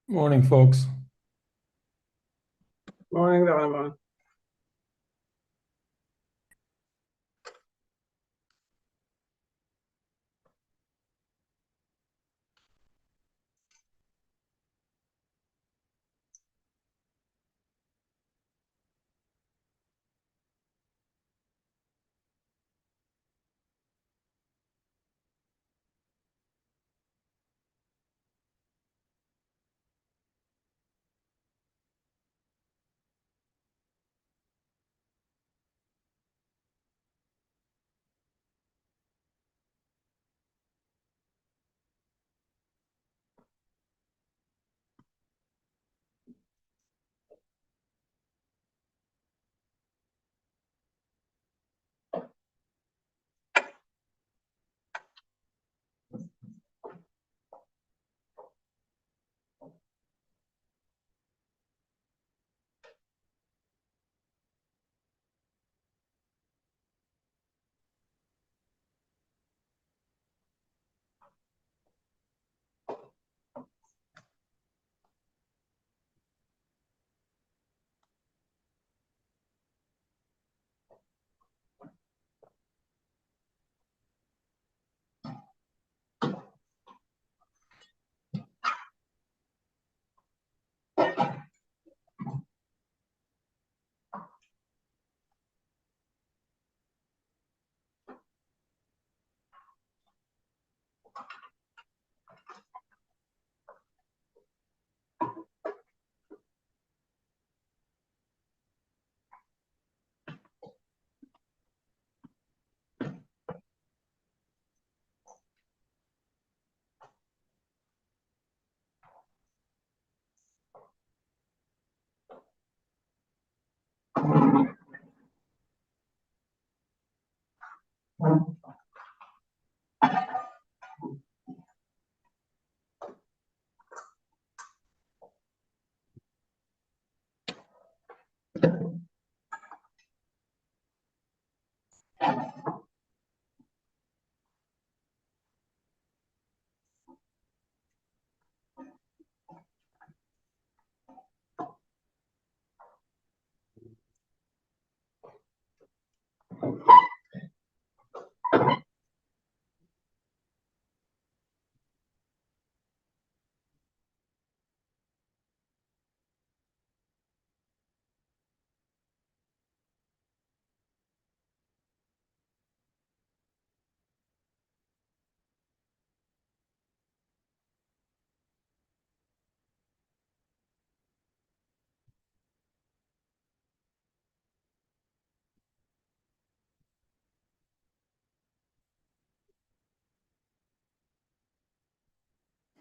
Morning, folks. Morning, Donovan.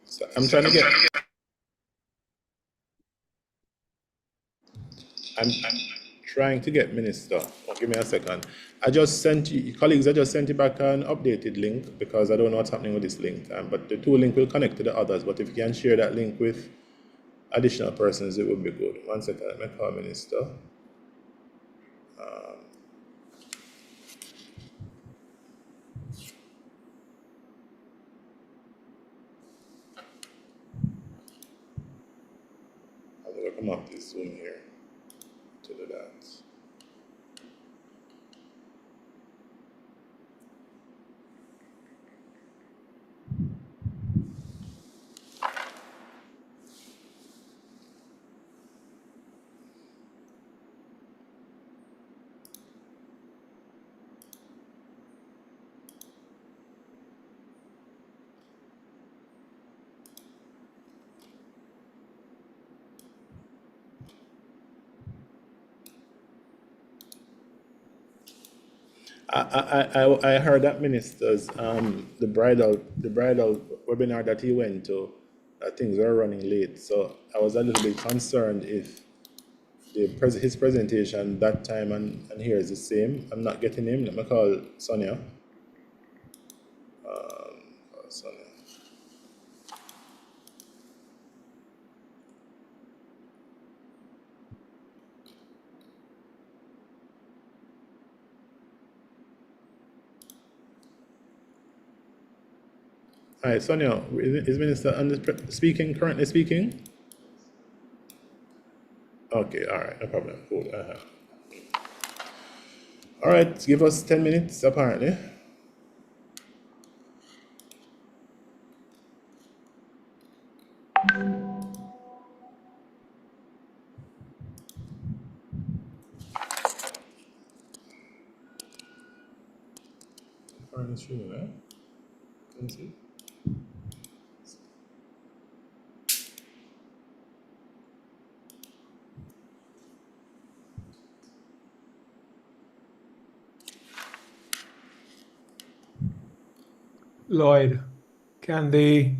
So I'm trying to get. I'm trying to get Minister. Oh, give me a second. I just sent you, colleagues. I just sent you back an updated link because I don't know what's happening with this link. But the two link will connect to the others. But if you can share that link with additional persons, it would be good. 1 second. Let me call Minister. I'm gonna come off this Zoom here to do that. I heard that Minister's the bridal webinar that he went to, that things are running late. So I was a little bit concerned if his presentation that time and here is the same. I'm not getting him. Let me call Sonia. Sonia. Hi, Sonia. Is Minister currently speaking? Okay, all right, no problem. Cool. All right, give us 10 minutes apparently. Can you see? Lloyd, can the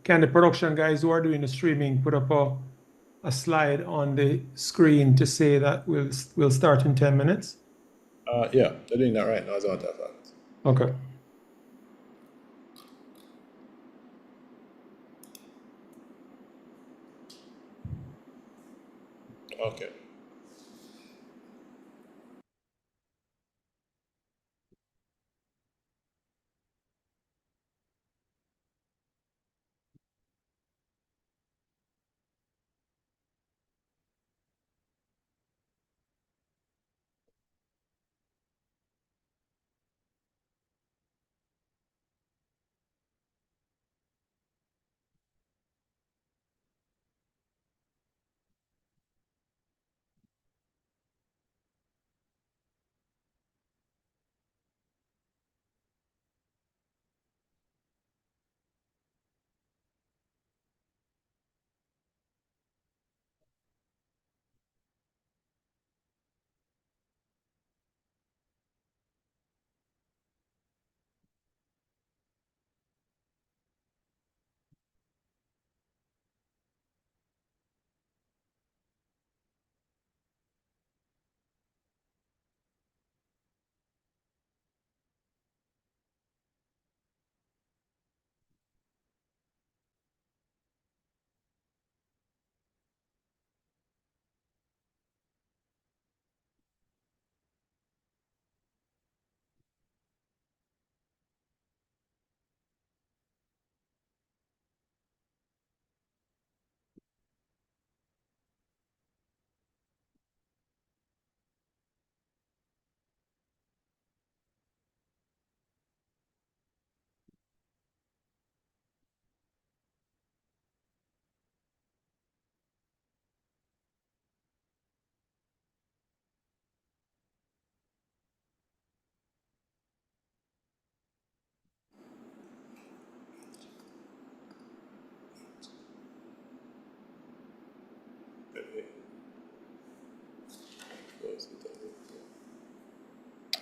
can the production guys who are doing the streaming put up a slide on the screen to say that we'll start in 10 minutes? Yeah, they're doing that right now as a matter of fact. Okay. Okay.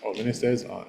Oh, Minister is on.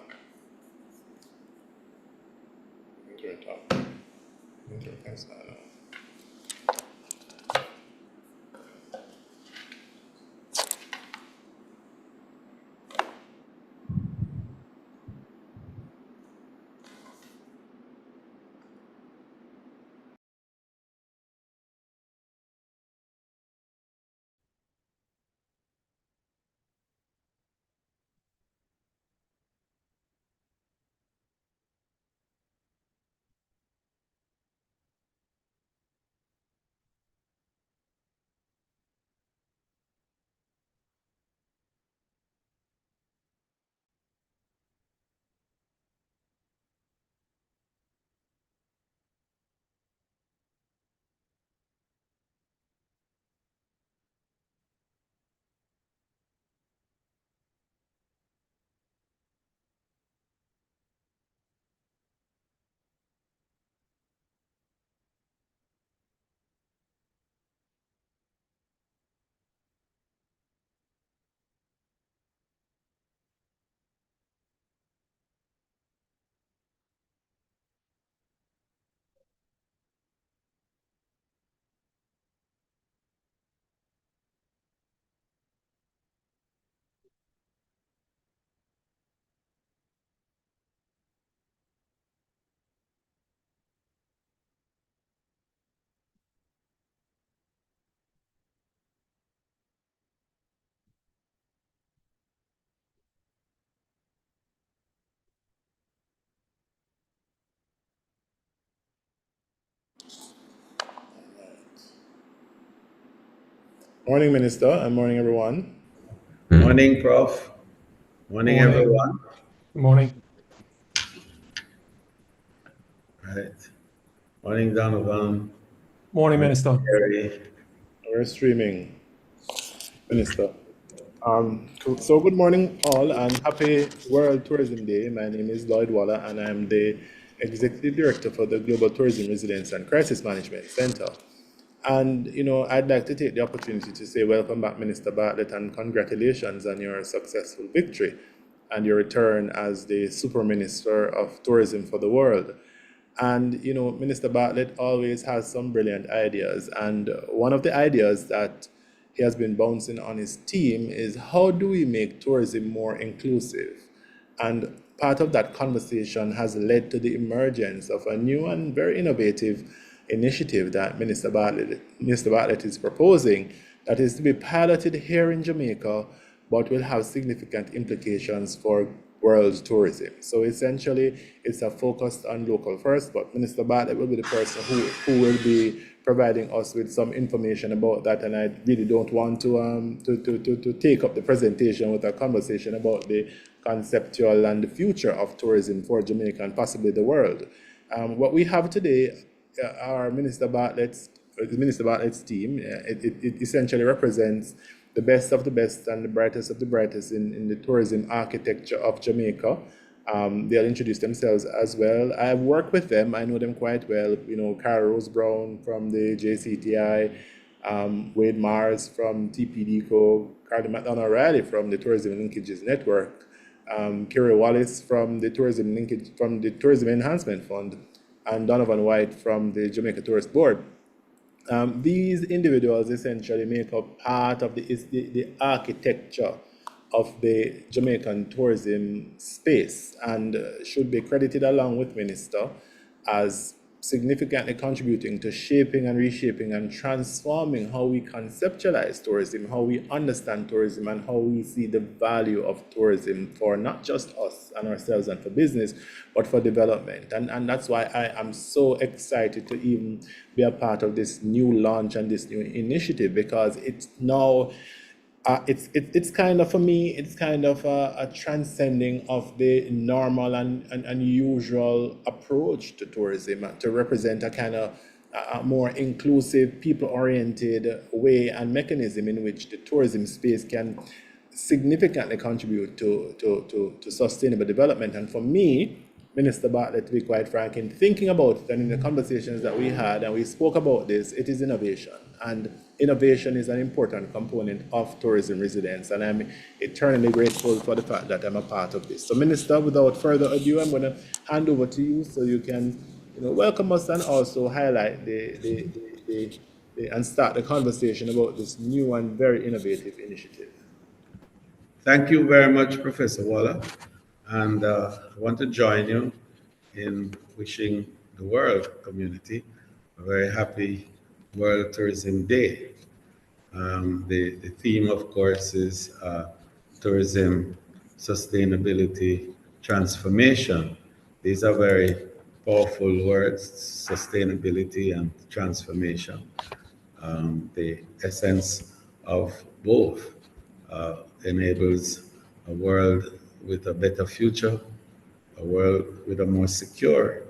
Morning, Minister, and morning, everyone. Morning, Prof. Morning, Morning. everyone. Good morning. Right. Morning, Donovan. Morning, Minister. Cary. We're streaming, Minister. So good morning, all, and happy World Tourism Day. My name is Lloyd, and I'm the Executive Director for the Global Tourism Resilience and Crisis Management Center. And, I'd like to take the opportunity to say welcome back, Minister Bartlett, and congratulations on your successful victory and your return as the Super Minister of Tourism for the world. And, Minister Bartlett always has some brilliant ideas. And one of the ideas that he has been bouncing on his team is how do we make tourism more inclusive? And part of that conversation has led to the emergence of a new and very innovative initiative that Minister Bartlett is proposing that is to be piloted here in Jamaica, but will have significant implications for world tourism. So essentially, it's a focus on local first, but Minister Bartlett will be the person who will be providing us with some information about that. And I really don't want to take up the presentation with a conversation about the conceptual and the future of tourism for Jamaica and possibly the world. What we have today are Minister Bartlett's team. It essentially represents the best of the best and the brightest of the brightest in the tourism architecture of Jamaica. They'll introduce themselves as well. I've worked with them. I know them quite well. Cary Brown from the JCTI, Wade Mars from TPDCo, McDonald-Riley from the Tourism Linkages Network, Cary Wallace from the Tourism Enhancement Fund, and Donovan White from the Jamaica Tourist Board. These individuals essentially make up part of the architecture of the Jamaican tourism space and should be credited along with Minister as significantly contributing to shaping and reshaping and transforming how we conceptualize tourism, how we understand tourism, and how we see the value of tourism for not just us and ourselves and for business, but for development. And that's why I am so excited to even be a part of this new launch and this new initiative, because it's now it's kind of, for me, it's kind of a transcending of the normal and unusual approach to tourism to represent a kind of a more inclusive, people-oriented way and mechanism in which the tourism space can significantly contribute to sustainable development. And for me, Minister Bartlett, to be quite frank, in thinking about it and in the conversations that we had and we spoke about this, it is innovation. And innovation is an important component of tourism resilience. And I'm eternally grateful for the fact that I'm a part of this. So, Minister, without further ado, I'm going to hand over to you so you can welcome us and also highlight and start the conversation about this new and very innovative initiative. Thank you very much, Professor Waller. And I want to join you in wishing the world community a very happy World Tourism Day. The theme, of course, is tourism, sustainability, transformation. These are very powerful words, sustainability and transformation. The essence of both enables a world with a better future, a world with a more secure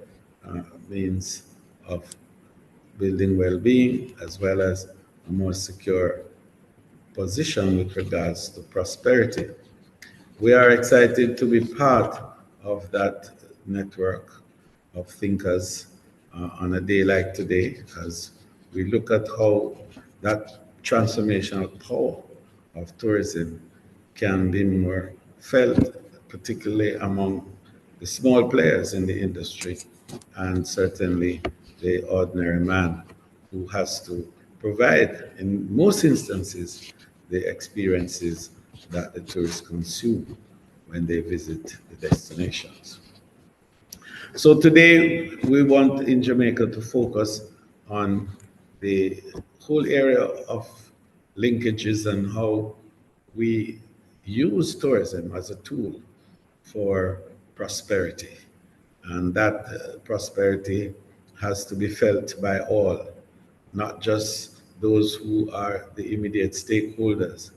means of building well-being, as well as a more secure position with regards to prosperity. We are excited to be part of that network of thinkers on a day like today, as we look at how that transformational power of tourism can be more felt, particularly among the small players in the industry, and certainly the ordinary man who has to provide, in most instances, the experiences that the tourists consume when they visit the destinations. So today we want in Jamaica to focus on the whole area of linkages and how we use tourism as a tool for prosperity. And that prosperity has to be felt by all, not just those who are the immediate stakeholders,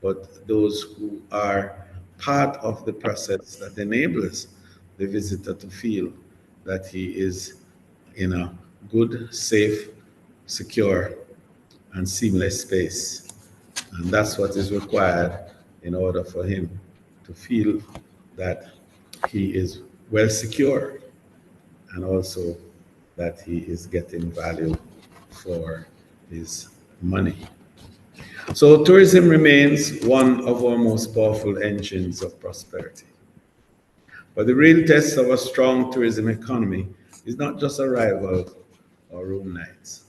but those who are part of the process that enables the visitor to feel that he is in a good, safe, secure, and seamless space. And that's what is required in order for him to feel that he is well secure and also that he is getting value for his money. So tourism remains one of our most powerful engines of prosperity. But the real test of a strong tourism economy is not just arrival or room nights.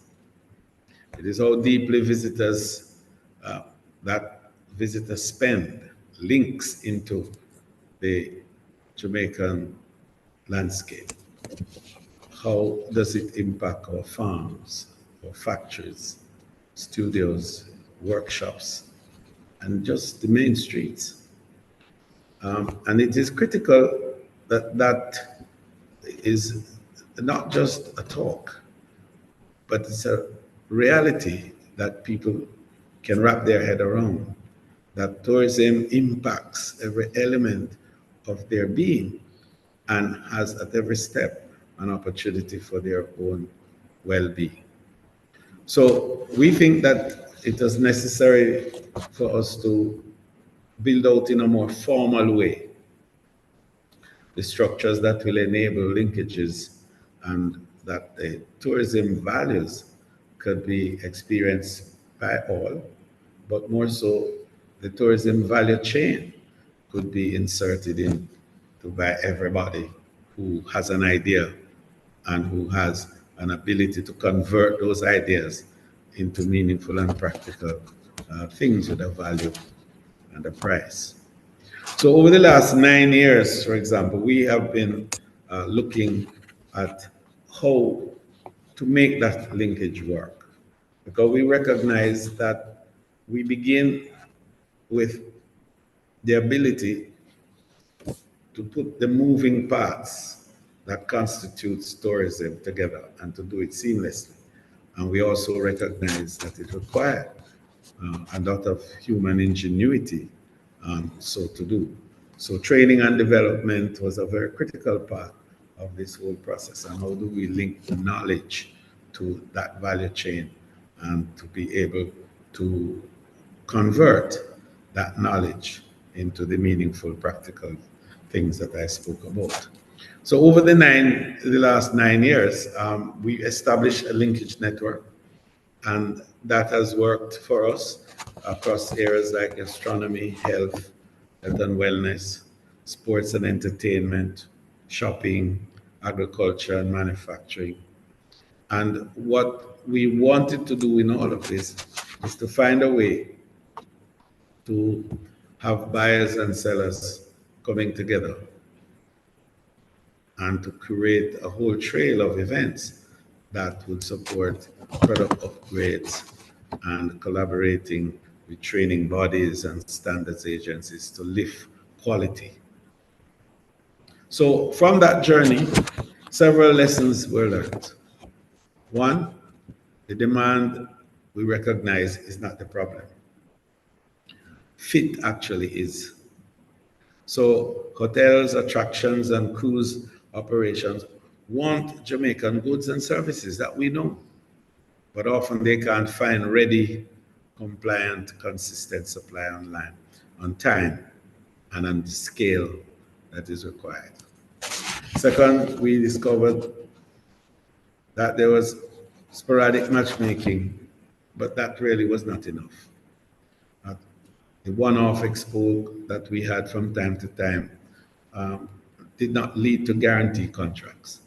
It is how deeply that visitors spend links into the Jamaican landscape. How does it impact our farms, our factories, studios, workshops, and just the main streets? And it is critical that that is not just a talk, but it's a reality that people can wrap their head around, that tourism impacts every element of their being and has at every step an opportunity for their own well-being. So we think that it is necessary for us to build out in a more formal way the structures that will enable linkages and that the tourism values could be experienced by all, but more so the tourism value chain could be inserted in to by everybody who has an idea and who has an ability to convert those ideas into meaningful and practical things with a value and a price. So over the last 9 years, for example, we have been looking at how to make that linkage work, because we recognize that we begin with the ability to put the moving parts that constitutes tourism together and to do it seamlessly. And we also recognize that it requires a lot of human ingenuity so to do. So training and development was a very critical part of this whole process. And how do we link the knowledge to that value chain and to be able to convert that knowledge into the meaningful, practical things that I spoke about. So over the last 9 years, we established a linkage network, and that has worked for us across areas like astronomy, health and wellness, sports and entertainment, shopping, agriculture and manufacturing. And what we wanted to do in all of this is to find a way to have buyers and sellers coming together and to create a whole trail of events that would support product upgrades and collaborating with training bodies and standards agencies to lift quality. So from that journey, several lessons were learned. One, the demand we recognize is not the problem. Fit actually is. So hotels, attractions, and cruise operations want Jamaican goods and services that we know, but often they can't find ready, compliant, consistent supply online, on time, and on the scale that is required. Second, we discovered that there was sporadic matchmaking, but that really was not enough. The one-off expo that we had from time to time did not lead to guarantee contracts.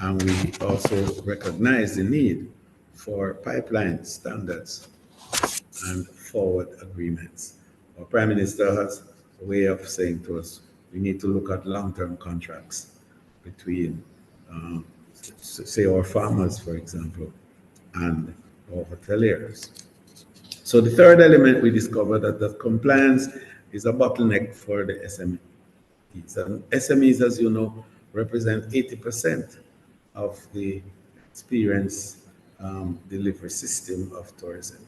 And we also recognize the need for pipeline standards and forward agreements. Our Prime Minister has a way of saying to us, we need to look at long-term contracts between, say, our farmers, for example, and our hoteliers. So the third element we discovered that compliance is a bottleneck for the SMEs. And SMEs, as you know, represent 80% of the experience delivery system of tourism.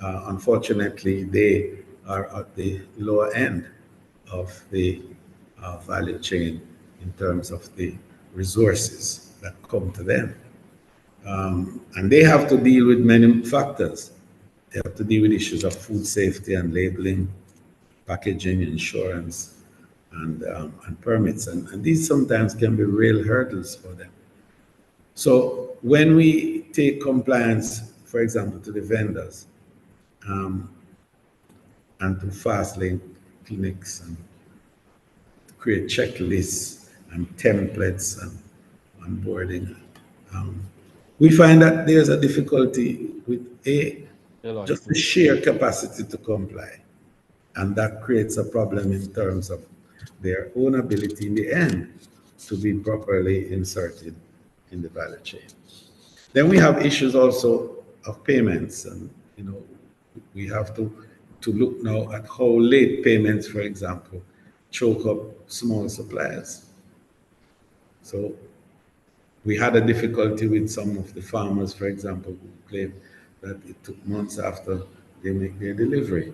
Unfortunately, they are at the lower end of the value chain in terms of the resources that come to them. And they have to deal with many factors. They have to deal with issues of food safety and labeling, packaging, insurance, and permits. And these sometimes can be real hurdles for them. So when we take compliance, for example, to the vendors, and to fast lane clinics and create checklists and templates and onboarding, we find that there's a difficulty with just the sheer capacity to comply. And that creates a problem in terms of their own ability in the end to be properly inserted in the value chain. Then we have issues also of payments, and we have to look now at how late payments, for example, choke up small suppliers. So we had a difficulty with some of the farmers, for example, who claimed that it took months after they make their delivery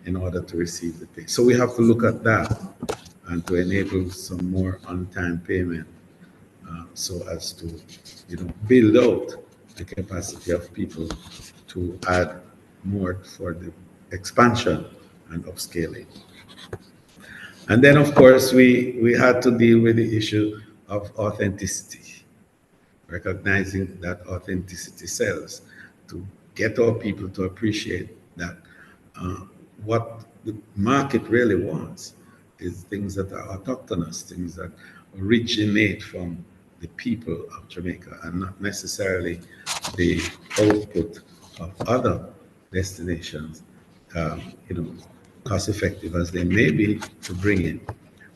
in order to receive the pay. So we have to look at that and to enable some more on-time payment, so as to build out the capacity of people to add more for the expansion and upscaling. And then, of course, we had to deal with the issue of authenticity, recognizing that authenticity sells, to get our people to appreciate that what the market really wants is things that are autochthonous, things that originate from the people of Jamaica and not necessarily the output of other destinations, cost effective as they may be to bring in,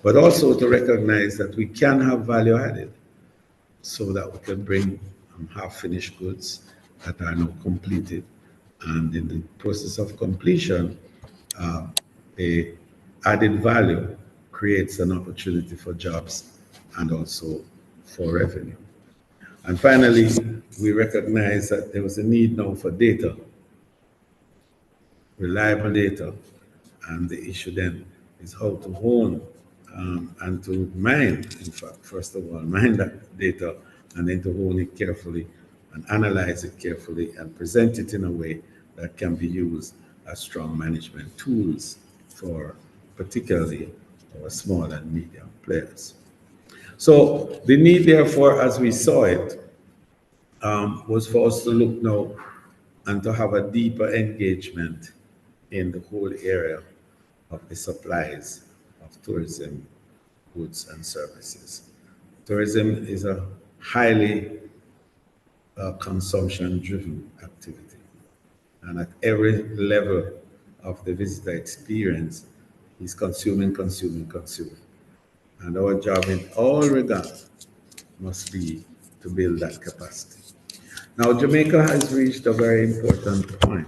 but also to recognize that we can have value added so that we can bring half finished goods that are now completed. And in the process of completion, a added value creates an opportunity for jobs and also for revenue. And finally, we recognize that there was a need now for data, reliable data. And the issue then is how to hone and to mine, in fact, first of all, mine that data and then to hone it carefully and analyze it carefully and present it in a way that can be used as strong management tools for particularly our small and medium players. So the need, therefore, as we saw it, was for us to look now and to have a deeper engagement in the whole area of the supplies of tourism goods and services. Tourism is a highly consumption-driven activity, and at every level of the visitor experience, is consuming. And our job in all regards must be to build that capacity. Now, Jamaica has reached a very important point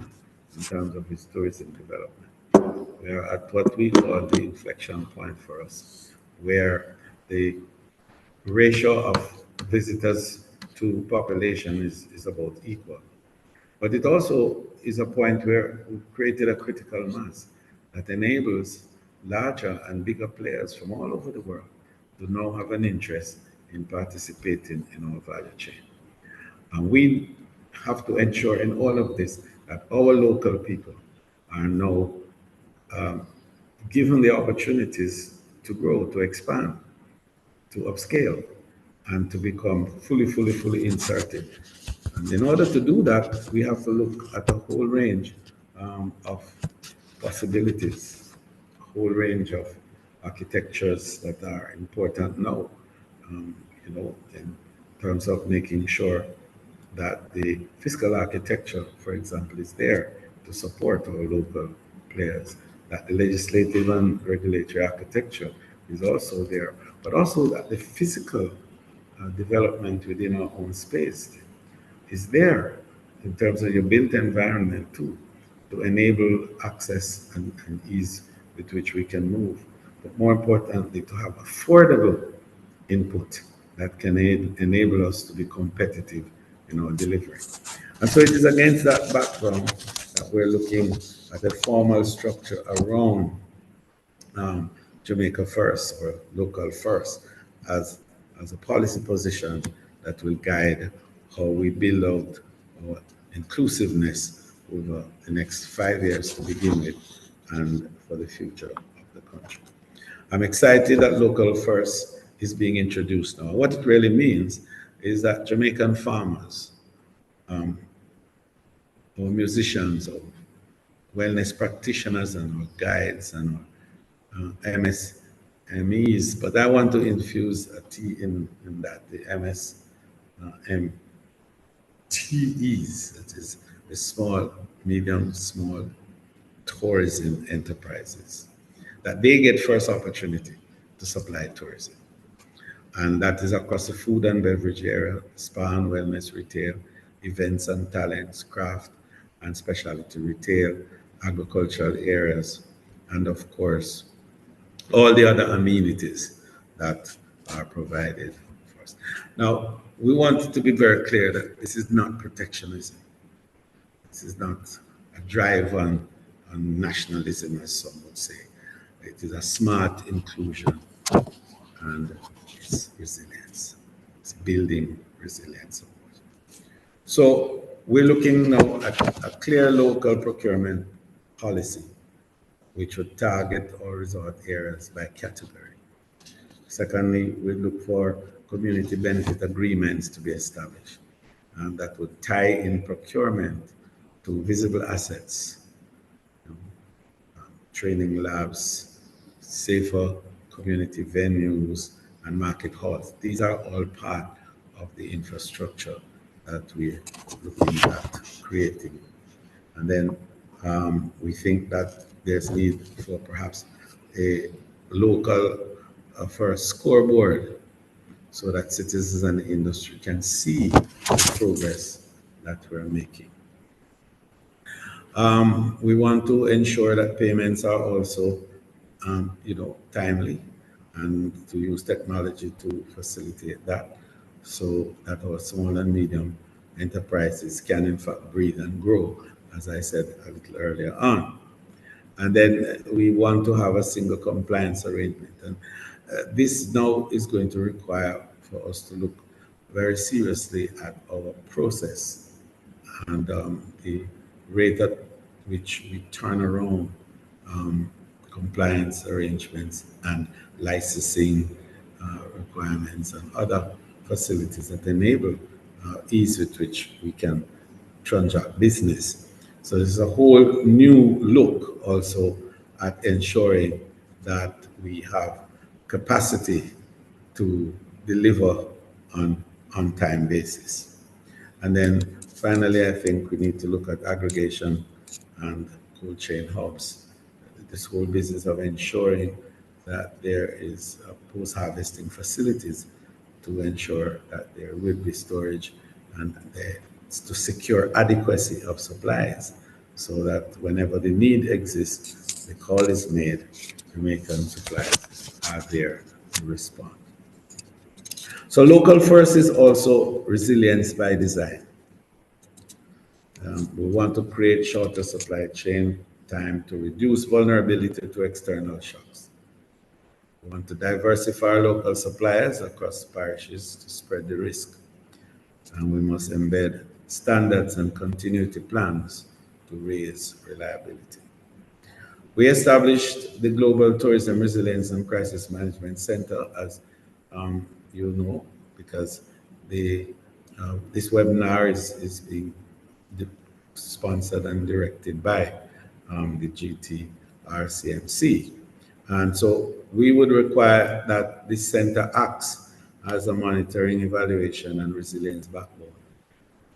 in terms of its tourism development. We are at what we call the inflection point for us, where the ratio of visitors to population is about equal. But it also is a point where we've created a critical mass that enables larger and bigger players from all over the world to now have an interest in participating in our value chain. And we have to ensure in all of this that our local people are now given the opportunities to grow, to expand, to upscale, and to become fully inserted. And in order to do that, we have to look at a whole range of possibilities, a whole range of architectures that are important now, in terms of making sure that the fiscal architecture, for example, is there to support our local players, that the legislative and regulatory architecture is also there, but also that the physical development within our own space is there in terms of your built environment too, to enable access and ease with which we can move, but more importantly, to have affordable input that can enable us to be competitive in our delivery. And so it is against that background that we're looking at a formal structure around Jamaica First, or Local First, as a policy position that will guide how we build out our inclusiveness over the next 5 years to begin with, and for the future of the country. I'm excited that Local First is being introduced now. What it really means is that Jamaican farmers, our musicians, our wellness practitioners, and our guides, and our MSMEs, but I want to infuse a T in that, the MSMTEs, that is the small, medium, small tourism enterprises, that they get first opportunity to supply tourism. And that is across the food and beverage area, spa and wellness retail, events and talents, craft and specialty retail, agricultural areas, and of course, all the other amenities that are provided for us. Now, we want to be very clear that this is not protectionism. This is not a drive on nationalism, as some would say. It is a smart inclusion, and it's resilience. It's building resilience. So we're looking now at a clear local procurement policy, which would target our resort areas by category. Secondly, we look for community benefit agreements to be established, and that would tie in procurement to visible assets, training labs, safer community venues, and market halls. These are all part of the infrastructure that we're looking at creating. And then we think that there's need for perhaps a local first scoreboard, so that citizens and the industry can see the progress that we're making. We want to ensure that payments are also, timely, and to use technology to facilitate that, so that our small and medium enterprises can in fact breathe and grow, as I said a little earlier on. And then we want to have a single compliance arrangement. And this now is going to require for us to look very seriously at our process and the rate at which we turn around compliance arrangements and licensing requirements and other facilities that enable ease with which we can transact business. So there's a whole new look also at ensuring that we have capacity to deliver on on-time basis. And then finally, I think we need to look at aggregation and cold chain hubs. This whole business of ensuring that there is post-harvesting facilities to ensure that there will be storage and to secure adequacy of supplies, so that whenever the need exists, the call is made, Jamaican supplies are there to respond. So local first is also resilience by design. We want to create shorter supply chain time to reduce vulnerability to external shocks. We want to diversify our local suppliers across parishes to spread the risk. And we must embed standards and continuity plans to raise reliability. We established the Global Tourism Resilience and Crisis Management Center, as you know, because this webinar is being sponsored and directed by the GTRCMC. And so we would require that this center acts as a monitoring, evaluation, and resilience backbone,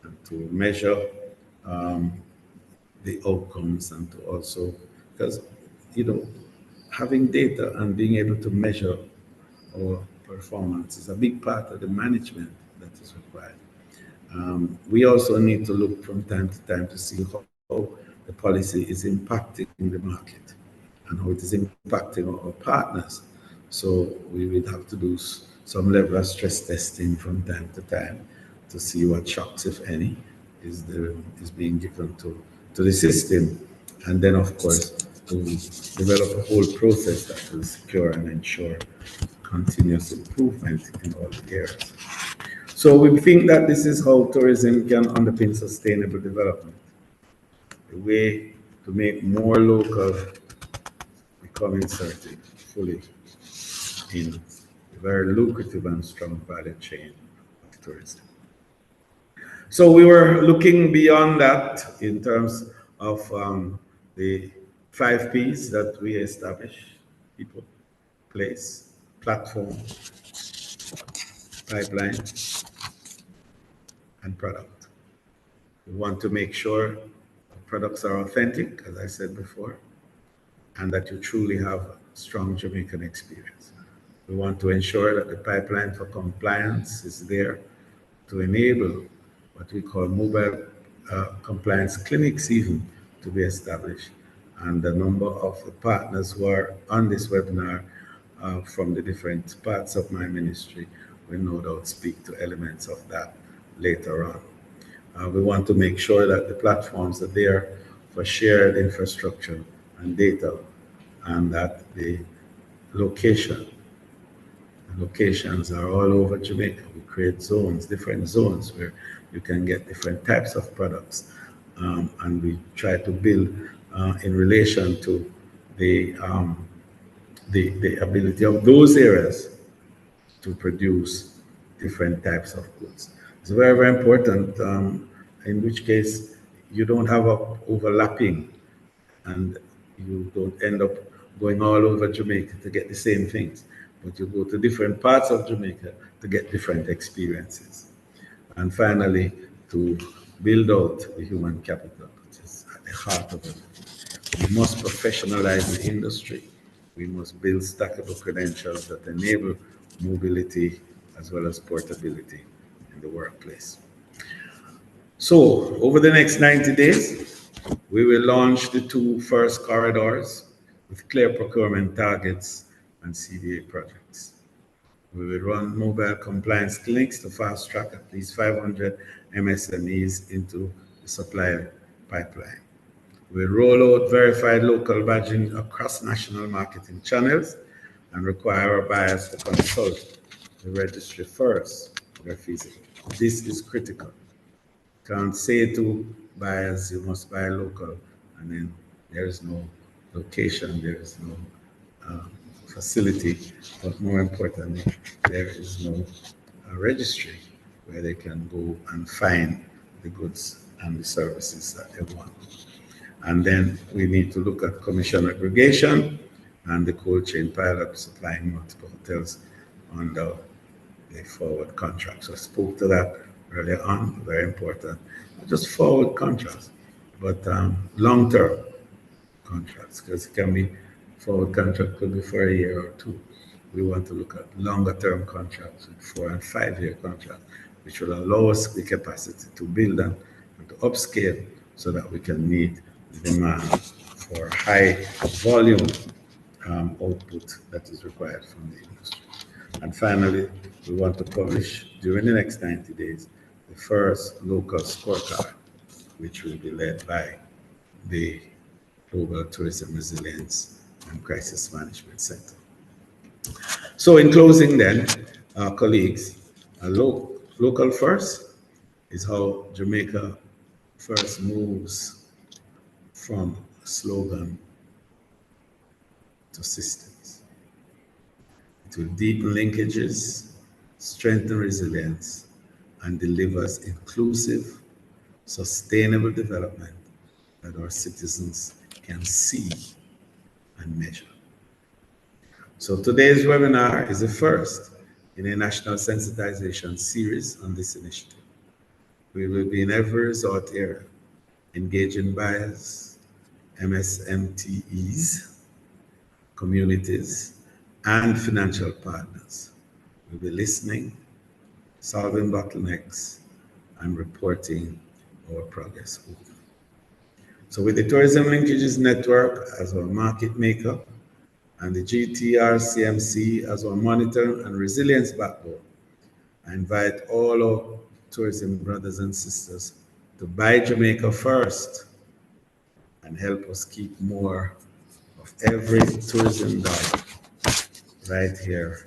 and to measure the outcomes, and to also, because, having data and being able to measure our performance is a big part of the management that is required. We also need to look from time to time to see how the policy is impacting the market and how it is impacting our partners. So we would have to do some level of stress testing from time to time to see what shocks, if any, is being given to the system, and then of course to develop a whole process that will secure and ensure continuous improvement in all the areas. So we think that this is how tourism can underpin sustainable development, a way to make more local become inserted fully in a very lucrative and strong value chain of tourism. So we were looking beyond that in terms of the 5 Ps that we established: people, place, platform, pipeline, and product. We want to make sure products are authentic, as I said before, and that you truly have a strong Jamaican experience. We want to ensure that the pipeline for compliance is there to enable what we call mobile compliance clinics even to be established. And the number of the partners who are on this webinar from the different parts of my ministry will no doubt speak to elements of that later on. We want to make sure that the platforms are there for shared infrastructure and data, and that the locations are all over Jamaica. We create zones, different zones where you can get different types of products, and we try to build in relation to the ability of those areas to produce different types of goods. It's very, very important, in which case you don't have overlapping and you don't end up going all over Jamaica to get the same things, but you go to different parts of Jamaica to get different experiences. And finally, to build out the human capital, which is at the heart of it. We must professionalize the industry. We must build stackable credentials that enable mobility as well as portability in the workplace. So over the next 90 days, we will launch the 2 first corridors with clear procurement targets and CDA projects. We will run mobile compliance clinics to fast track at least 500 MSMEs into the supply pipeline. We'll roll out verified local badging across national marketing channels and require our buyers to consult the registry first where feasible. This is critical. Can't say to buyers you must buy local and then there is no location, there is no facility, but more importantly, there is no registry where they can go and find the goods and the services that they want. And then we need to look at commission aggregation and the cold chain pilot supplying multiple hotels under the forward contracts. So I spoke to that earlier on, very important. Not just forward contracts, but long-term contracts, because it can be forward contract could be for a year or 2. We want to look at longer-term contracts with 4- and 5-year contracts, which will allow us the capacity to build them and to upscale so that we can meet the demand for high volume output that is required from the industry. And finally, we want to publish during the next 90 days the first local scorecard, which will be led by the Global Tourism Resilience and Crisis Management Center. So in closing then, colleagues, local first is how Jamaica first moves from slogan to systems. It will deepen linkages, strengthen resilience, and delivers inclusive, sustainable development that our citizens can see and measure. So today's webinar is the first in a national sensitization series on this initiative. We will be in every resort area, engaging buyers, MSMTEs, communities, and financial partners. We'll be listening, solving bottlenecks, and reporting our progress. So with the Tourism Linkages Network as our market maker and the GTR CMC as our monitor and resilience backbone, I invite all our tourism brothers and sisters to buy Jamaica first and help us keep more of every tourism dollar right here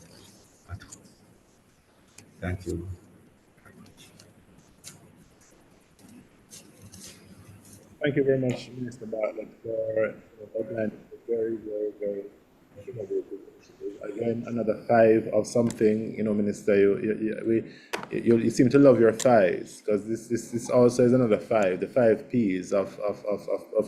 at home. Thank you very much. Thank you very much, Minister Bartlett, for outlining a very, very, very innovative initiative. Again, another five of something, Minister. You seem to love your fives, because this also is another five, the 5 P's of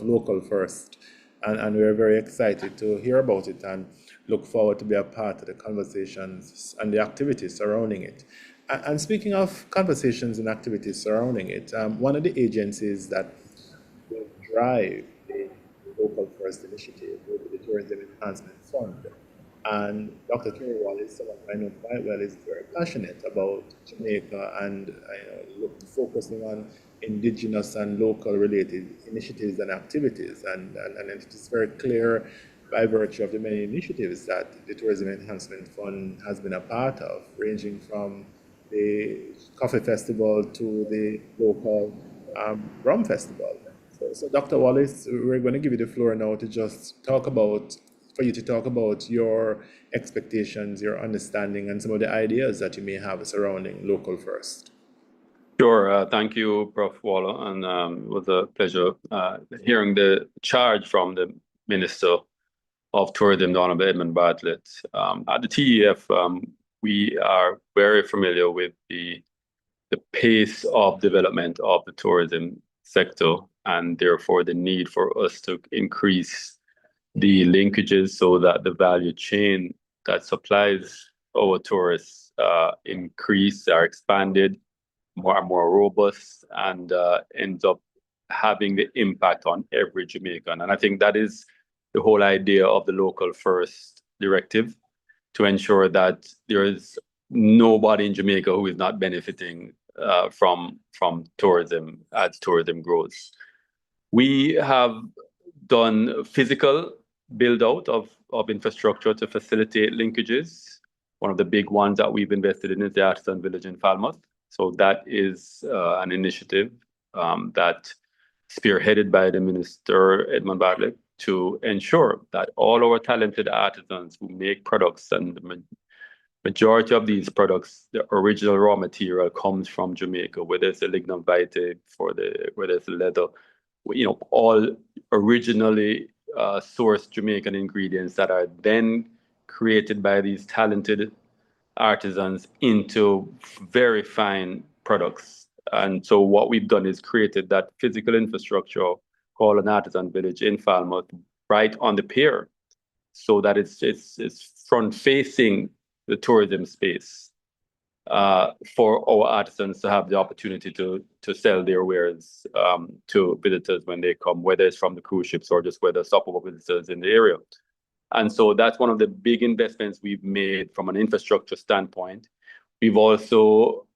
local first, and we're very excited to hear about it and look forward to be a part of the conversations and the activities surrounding it. And speaking of conversations and activities surrounding it, one of the agencies that will drive the Local First initiative will be the Tourism Enhancement Fund. And Dr. Cary Wallace, someone I know quite well, is very passionate about Jamaica and focusing on indigenous and local related initiatives and activities. And it is very clear by virtue of the many initiatives that the Tourism Enhancement Fund has been a part of, ranging from the Coffee Festival to the local rum festival. So Dr. Wallace, we're going to give you the floor now to just talk about your expectations, your understanding, and some of the ideas that you may have surrounding Local First. Sure. Thank you, Prof. Waller, and it was a pleasure hearing the charge from the Minister of Tourism, the Honorable Edmund Bartlett. At the TEF, we are very familiar with the pace of development of the tourism sector, and therefore the need for us to increase the linkages so that the value chain that supplies our tourists are expanded, more robust, and ends up having the impact on every Jamaican. And I think that is the whole idea of the Local First directive, to ensure that there is nobody in Jamaica who is not benefiting from tourism as tourism grows. We have done physical build out of infrastructure to facilitate linkages. One of the big ones that we've invested in is the Artisan Village in Falmouth. So that is an initiative that spearheaded by the Minister Edmund Bartlett to ensure that all our talented artisans who make products, and the majority of these products, the original raw material comes from Jamaica, whether it's the lignum vitae, whether it's the leather, all originally sourced Jamaican ingredients that are then created by these talented artisans into very fine products. And so what we've done is created that physical infrastructure called an Artisan Village in Falmouth, right on the pier, so that it's front facing the tourism space for our artisans to have the opportunity to sell their wares to visitors when they come, whether it's from the cruise ships or just whether stopover visitors in the area. And so that's one of the big investments we've made from an infrastructure standpoint. We've also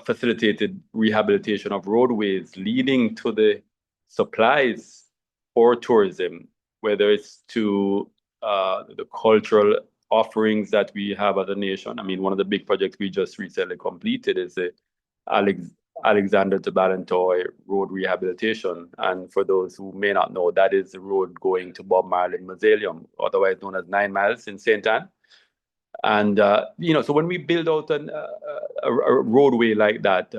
facilitated rehabilitation of roadways leading to the supplies for tourism, whether it's to the cultural offerings that we have as a nation. I mean, one of the big projects we just recently completed is the Alexander to Ballantoy road rehabilitation. And for those who may not know, that is the road going to Bob Marley Mausoleum, otherwise known as 9 Miles in St. Anne. And, so when we build out a roadway like that,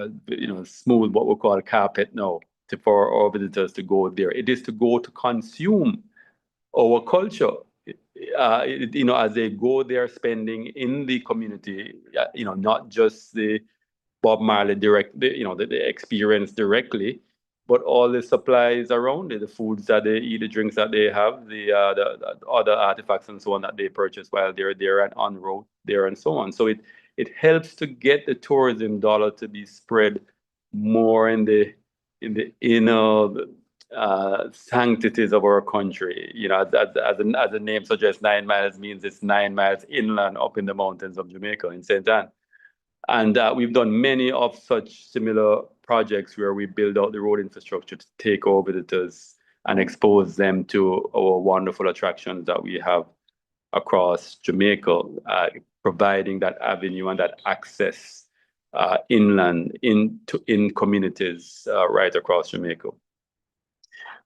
smooth, what we call a carpet now, for our visitors to go there, it is to go to consume our culture. As they go there spending in the community, not just the Bob Marley the experience directly, but all the supplies around it, the foods that they eat, the drinks that they have, the other artifacts and so on that they purchase while they're there and en route there and so on. So it helps to get the tourism dollar to be spread more in the inner sanctities of our country. As the name suggests, 9 miles means it's 9 miles inland up in the mountains of Jamaica in St. Anne. And we've done many of such similar projects where we build out the road infrastructure to take our visitors and expose them to our wonderful attractions that we have across Jamaica, providing that avenue and that access inland in communities right across Jamaica.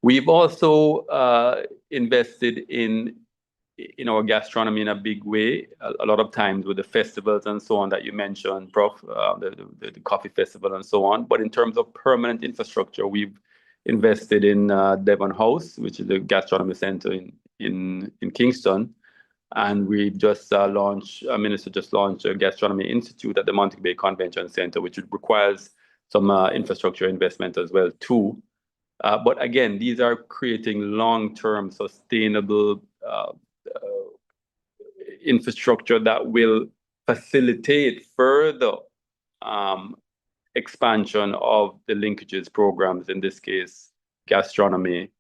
We've also invested in our gastronomy in a big way. A lot of times with the festivals and so on that you mentioned, Prof, the coffee festival and so on. But in terms of permanent infrastructure, we've invested in Devon House, which is a gastronomy center in Kingston. And we've just launched, a minister just launched a gastronomy institute at the Montego Bay Convention Center, which requires some infrastructure investment as well too. But again, these are creating long-term sustainable infrastructure that will facilitate further expansion of the linkages programs, in this case, gastronomy,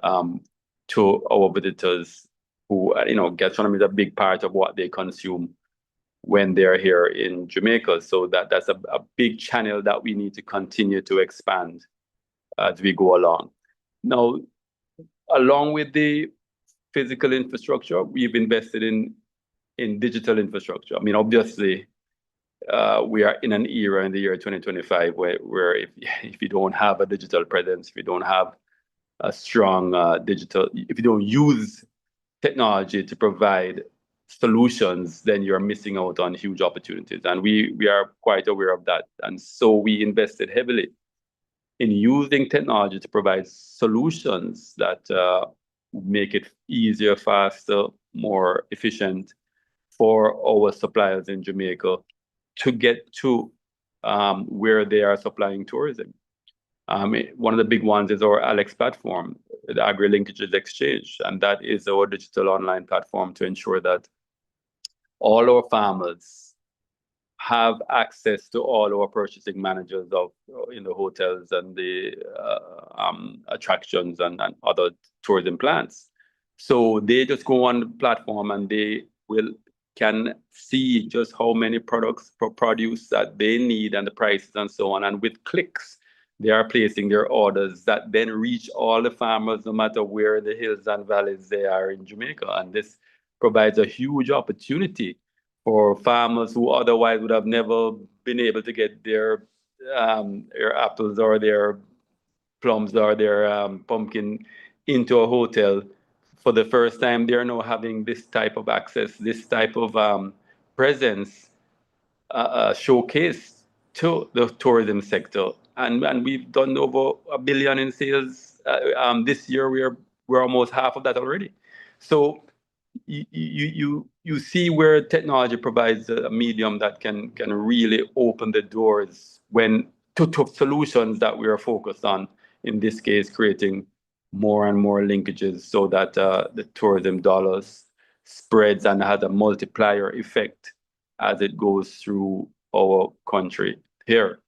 to our visitors who, gastronomy is a big part of what they consume when they're here in Jamaica. So that's a big channel that we need to continue to expand as we go along. Now, along with the physical infrastructure, we've invested in digital infrastructure. I mean, obviously, we are in an era in the year 2025 where if you don't have a digital presence, if you don't have a strong if you don't use technology to provide solutions, then you're missing out on huge opportunities. And we are quite aware of that. And so we invested heavily in using technology to provide solutions that make it easier, faster, more efficient for our suppliers in Jamaica to get to where they are supplying tourism. One of the big ones is our Alex platform, the Agri-Linkages Exchange, and that is our digital online platform to ensure that all our farmers have access to all our purchasing managers in the hotels and the attractions and other tourism plans. So they just go on the platform and they can see just how many products for produce that they need and the prices and so on. And with clicks, they are placing their orders that then reach all the farmers, no matter where in the hills and valleys they are in Jamaica. And this provides a huge opportunity for farmers who otherwise would have never been able to get their apples or their plums or their pumpkin into a hotel. For the first time, they're now having this type of access, this type of presence showcase to the tourism sector. And we've done over $1 billion in sales. This year, we're almost half of that already. So you see where technology provides a medium that can really open the doors to solutions that we are focused on. In this case, creating more and more linkages so that the tourism dollars spreads and has a multiplier effect as it goes through our country here.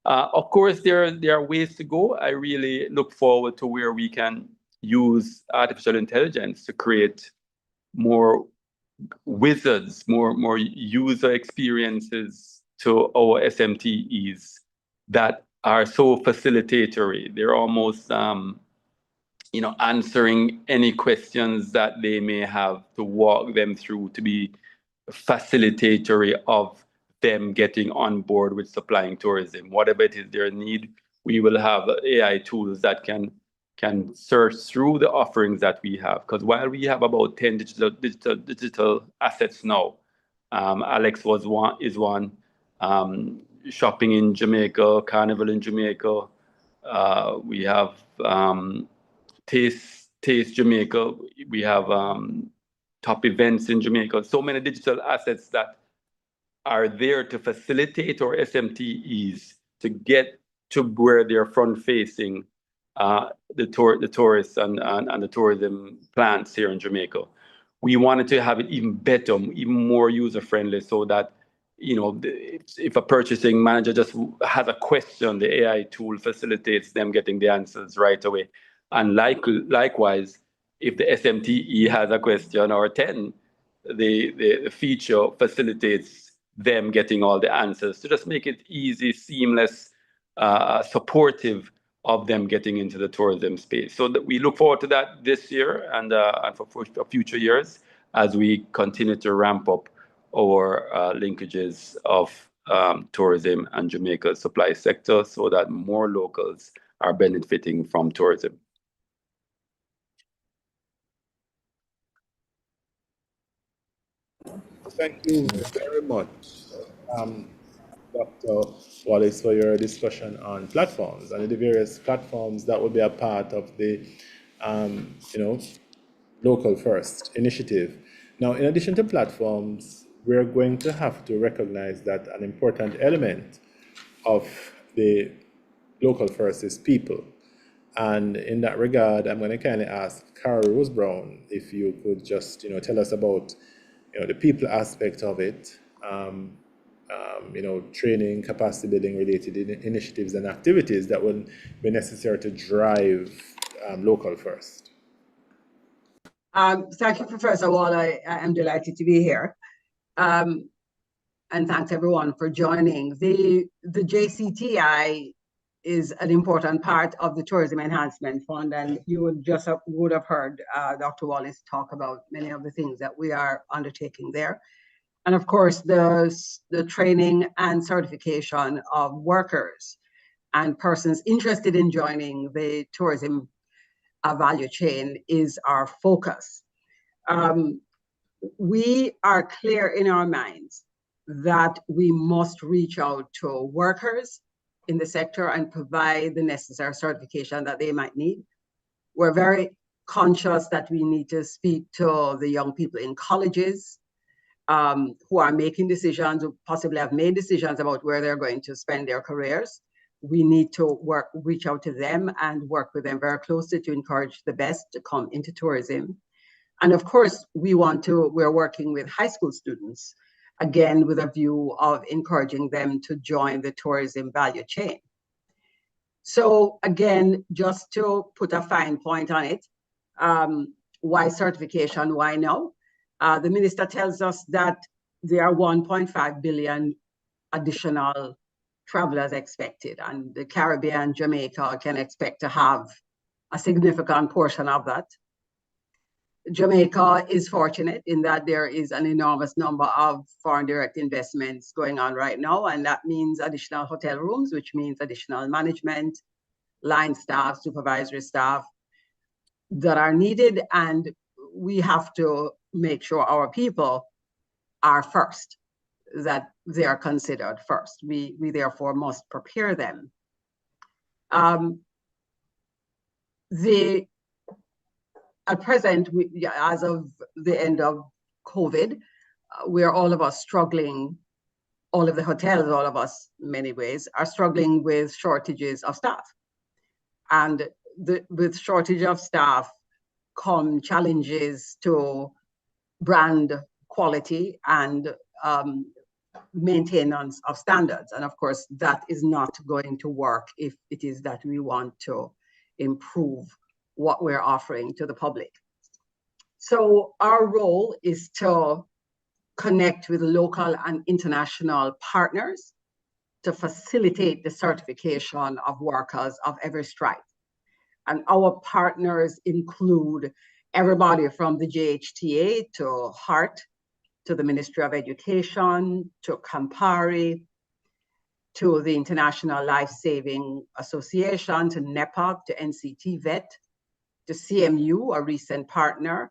Of course, there are ways to go. I really look forward to where we can use artificial intelligence to create more wizards, more user experiences to our SMTEs that are so facilitatory. They're almost answering any questions that they may have, to walk them through, to be facilitatory of them getting on board with supplying tourism. Whatever it is their need, we will have AI tools that can search through the offerings that we have. Because while we have about 10 digital assets now, Alex is one, shopping in Jamaica, Carnival in Jamaica. We have Taste Jamaica. We have top events in Jamaica. So many digital assets that are there to facilitate our SMTEs to get to where they're front-facing the tourists and the tourism plans here in Jamaica. We wanted to have it even better, even more user-friendly, so that if a purchasing manager just has a question, the AI tool facilitates them getting the answers right away. And likewise, if the SMTE has a question or 10, the feature facilitates them getting all the answers to just make it easy, seamless, supportive of them getting into the tourism space. So that we look forward to that this year and for future years as we continue to ramp up our linkages of tourism and Jamaica's supply sector so that more locals are benefiting from tourism. Thank you very much, Dr. Wallace, for your discussion on platforms and the various platforms that will be a part of the, Local First initiative. Now, in addition to platforms, we're going to have to recognize that an important element of the Local First is people. And in that regard, I'm going to kindly ask Cary Rose-Brown if you could just, tell us about, the people aspect of it, training, capacity building related initiatives and activities that will be necessary to drive Local First. Thank you, Professor Wall. I am delighted to be here. And thanks everyone for joining. The JCTI is an important part of the Tourism Enhancement Fund, and you would have heard Dr. Wallace talk about many of the things that we are undertaking there. And of course, the training and certification of workers and persons interested in joining the tourism value chain is our focus. We are clear in our minds that we must reach out to workers in the sector and provide the necessary certification that they might need. We're very conscious that we need to speak to the young people in colleges who are making decisions, who possibly have made decisions about where they're going to spend their careers. We need to reach out to them and work with them very closely to encourage the best to come into tourism. And of course, we're working with high school students, again, with a view of encouraging them to join the tourism value chain. So again, just to put a fine point on it, why certification, why now? The minister tells us that there are 1.5 billion additional travelers expected, and the Caribbean, Jamaica can expect to have a significant portion of that. Jamaica is fortunate in that there is an enormous number of foreign direct investments going on right now, and that means additional hotel rooms, which means additional management, line staff, supervisory staff that are needed, and we have to make sure our people are first, that they are considered first. We therefore must prepare them. At present, as of the end of COVID, we're all of us struggling, all of the hotels, all of us in many ways, are struggling with shortages of staff. And with shortage of staff come challenges to brand quality and maintenance of standards. And of course, that is not going to work if it is that we want to improve what we're offering to the public. So our role is to connect with local and international partners to facilitate the certification of workers of every stripe. And our partners include everybody from the JHTA to HART, to the Ministry of Education, to Cary, to the International Life Saving Association, to NEPOC, to NCT VET, to CMU, a recent partner.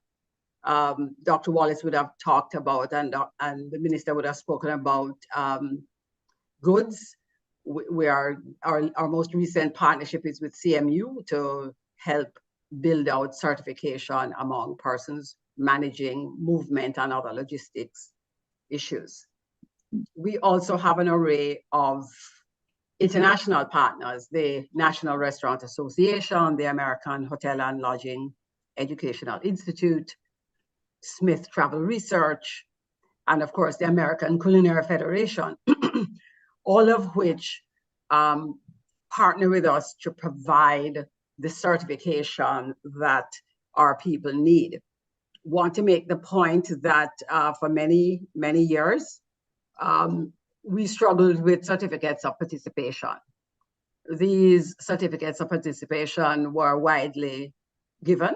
Dr. Wallace would have talked about, and the minister would have spoken about goods. Our most recent partnership is with CMU to help build out certification among persons managing movement and other logistics issues. We also have an array of international partners, the National Restaurant Association, the American Hotel and Lodging Educational Institute, Smith Travel Research, and of course the American Culinary Federation, all of which partner with us to provide the certification that our people need. Want to make the point that for many, many years, we struggled with certificates of participation. These certificates of participation were widely given.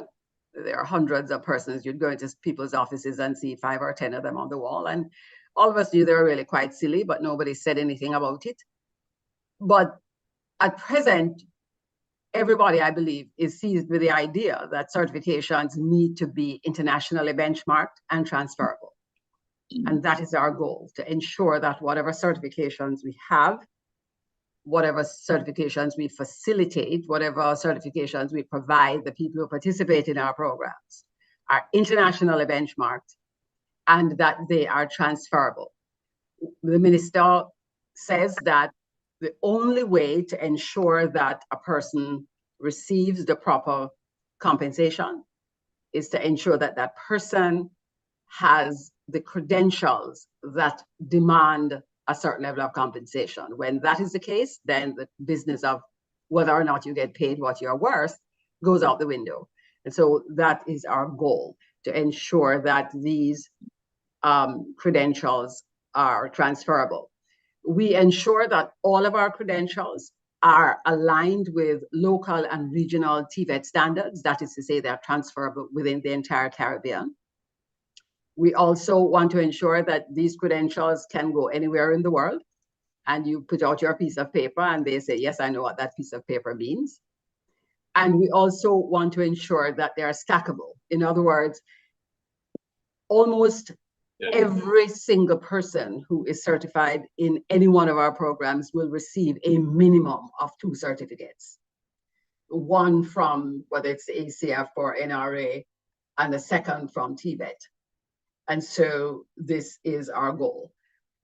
There are hundreds of persons. You'd go into people's offices and see 5 or 10 of them on the wall. And all of us knew they were really quite silly, but nobody said anything about it. But at present, everybody, I believe, is seized with the idea that certifications need to be internationally benchmarked and transferable. And that is our goal, to ensure that whatever certifications we have, whatever certifications we facilitate, whatever certifications we provide the people who participate in our programs are internationally benchmarked and that they are transferable. The minister says that the only way to ensure that a person receives the proper compensation is to ensure that that person has the credentials that demand a certain level of compensation. When that is the case, then the business of whether or not you get paid what you're worth goes out the window. And so that is our goal, to ensure that these credentials are transferable. We ensure that all of our credentials are aligned with local and regional TVET standards. That is to say, they're transferable within the entire Caribbean. We also want to ensure that these credentials can go anywhere in the world. And you put out your piece of paper and they say, yes, I know what that piece of paper means. And we also want to ensure that they are stackable. In other words, almost every single person who is certified in any one of our programs will receive a minimum of 2 certificates. One from whether it's ACF or NRA, and the second from TVET. And so this is our goal.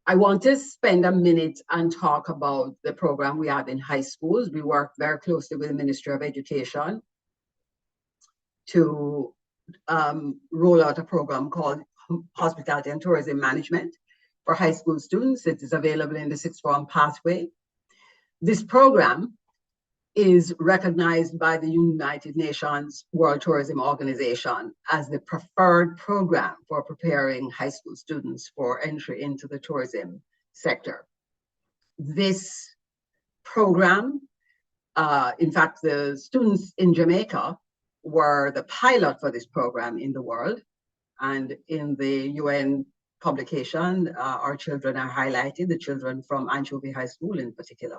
I want to spend a minute and talk about the program we have in high schools. We work very closely with the Ministry of Education to roll out a program called Hospitality and Tourism Management for high school students. It is available in the 6th form pathway. This program is recognized by the United Nations World Tourism Organization as the preferred program for preparing high school students for entry into the tourism sector. This program, in fact, the students in Jamaica were the pilot for this program in the world. And in the UN publication, our children are highlighted, the children from Anchovy High School in particular.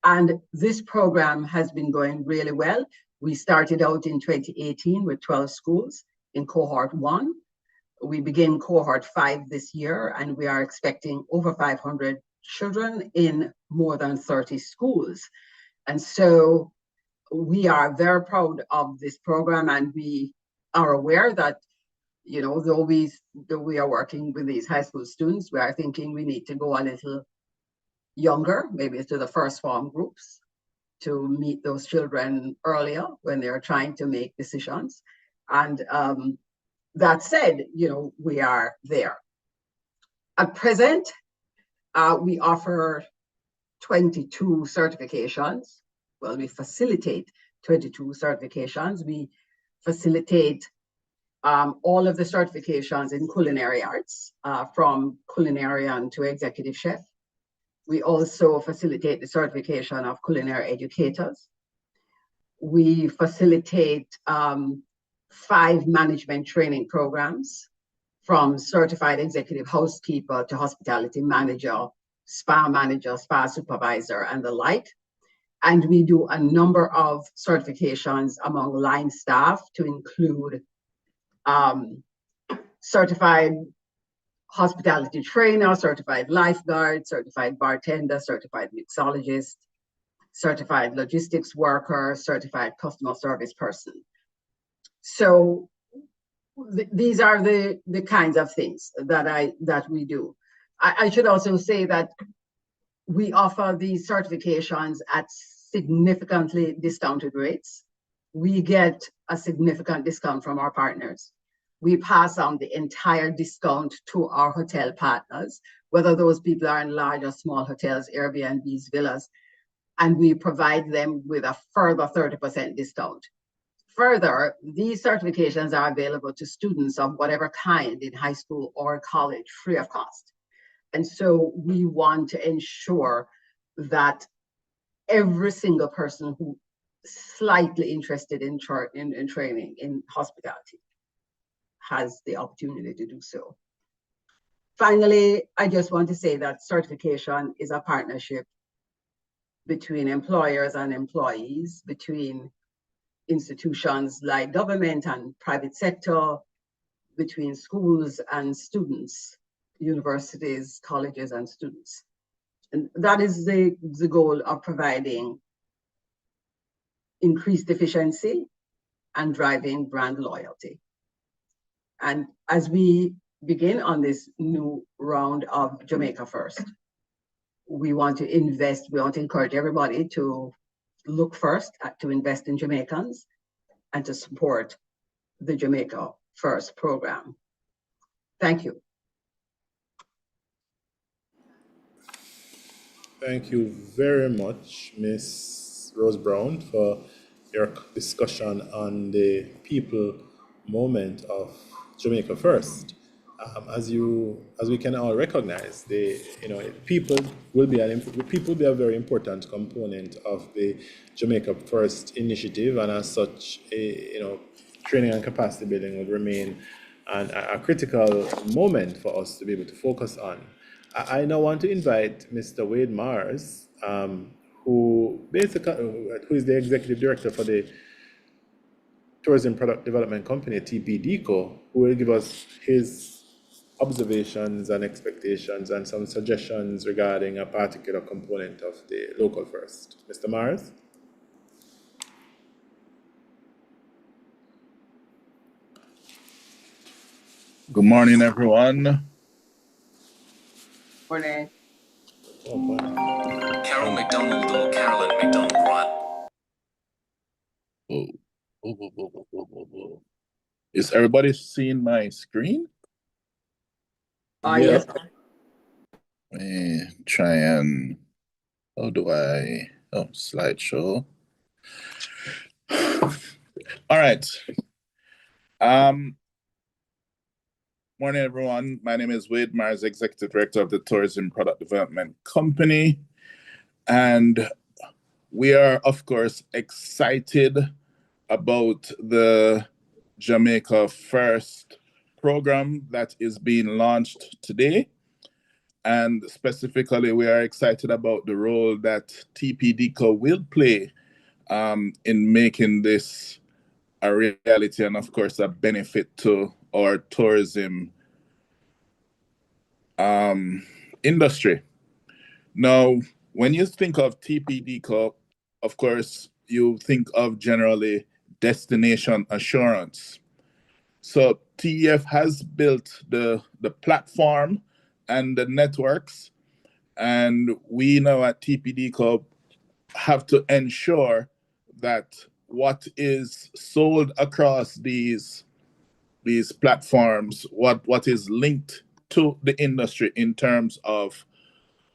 And this program has been going really well. We started out in 2018 with 12 schools in cohort 1. We begin cohort 5 this year, and we are expecting over 500 children in more than 30 schools. And so we are very proud of this program, and we are aware that, you know, though we are working with these high school students, we are thinking we need to go a little younger, maybe to the 1st form groups, to meet those children earlier when they're trying to make decisions. And that said, you know, we are there. At present, we offer 22 certifications. Well, we facilitate 22 certifications. We facilitate all of the certifications in culinary arts, from culinarian to executive chef. We also facilitate the certification of culinary educators. We facilitate 5 management training programs, from certified executive housekeeper to hospitality manager, spa supervisor, and the like. And we do a number of certifications among line staff to include certified hospitality trainer, certified lifeguard, certified bartender, certified mixologist, certified logistics worker, certified customer service person. So these are the kinds of things that we do. I should also say that we offer these certifications at significantly discounted rates. We get a significant discount from our partners. We pass on the entire discount to our hotel partners, whether those people are in large or small hotels, Airbnbs, villas, and we provide them with a further 30% discount. Further, these certifications are available to students of whatever kind in high school or college, free of cost. And so we want to ensure that every single person who is slightly interested in training in hospitality has the opportunity to do so. Finally, I just want to say that certification is a partnership between employers and employees, between institutions like government and private sector, between schools and students, universities, colleges and students. And that is the goal of providing increased efficiency and driving brand loyalty. And as we begin on this new round of Jamaica First, we want to invest, we want to encourage everybody to look first to invest in Jamaicans and to support the Jamaica First program. Thank you. Thank you very much, Ms. Rose Brown, for your discussion on the people moment of Jamaica First. As we can all recognize, people will be a very important component of the Jamaica First initiative, and as such, training and capacity building will remain a critical moment for us to be able to focus on. I now want to invite Mr. Wade Mars, who is the executive director for the Tourism Product Development Company, TPDCo, who will give us his observations and expectations and some suggestions regarding a particular component of the local first. Mr. Mars? Good morning, everyone. Morning. Oh, boy. Carol McDonald or Carolyn McDonald-Riley. Is everybody seeing my screen? Yes. Let me try and, slideshow. All right. Morning, everyone. My name is Wade Mars, Executive Director of the Tourism Product Development Company. And we are, of course, excited about the Jamaica First program that is being launched today. And specifically, we are excited about the role that TPDCo will play in making this a reality and, of course, a benefit to our tourism industry. Now, when you think of TPDCo, of course, you think of generally destination assurance. So TEF has built the platform and the networks, and we now at TPDCo have to ensure that what is sold across these platforms, what is linked to the industry in terms of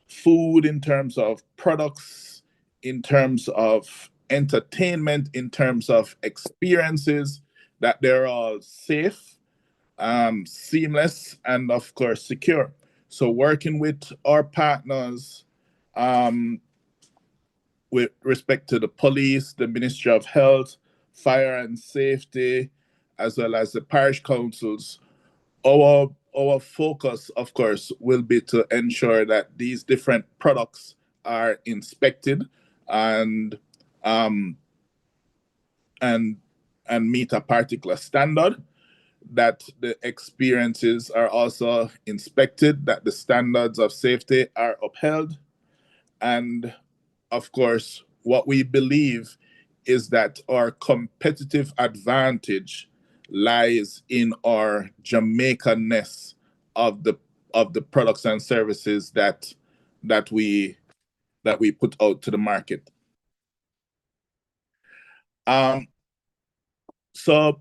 food, in terms of products, in terms of entertainment, in terms of experiences, that they're all safe, seamless, and of course secure. So working with our partners with respect to the police, the Ministry of Health, Fire and Safety, as well as the parish councils, our focus, of course, will be to ensure that these different products are inspected and meet a particular standard, that the experiences are also inspected, that the standards of safety are upheld. And of course, what we believe is that our competitive advantage lies in our Jamaican-ness of the products and services that we put out to the market. So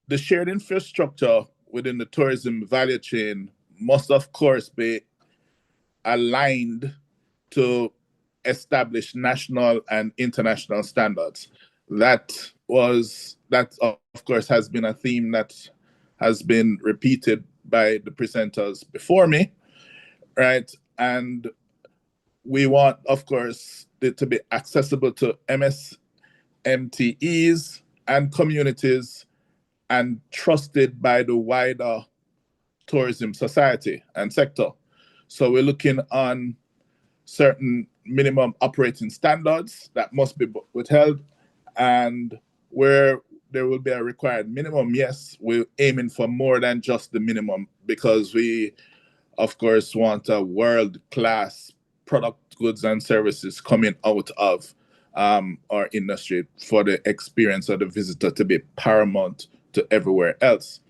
the shared infrastructure within the tourism value chain must, of course, be aligned to establish national and international standards. That, of course, has been a theme that has been repeated by the presenters before me, right? And we want, of course, it to be accessible to MSMTEs and communities and trusted by the wider tourism society and sector. So we're looking on certain minimum operating standards that must be withheld, and where there will be a required minimum, yes, we're aiming for more than just the minimum, because we, of course, want a world-class product, goods, and services coming out of our industry for the experience of the visitor to be paramount to everywhere else.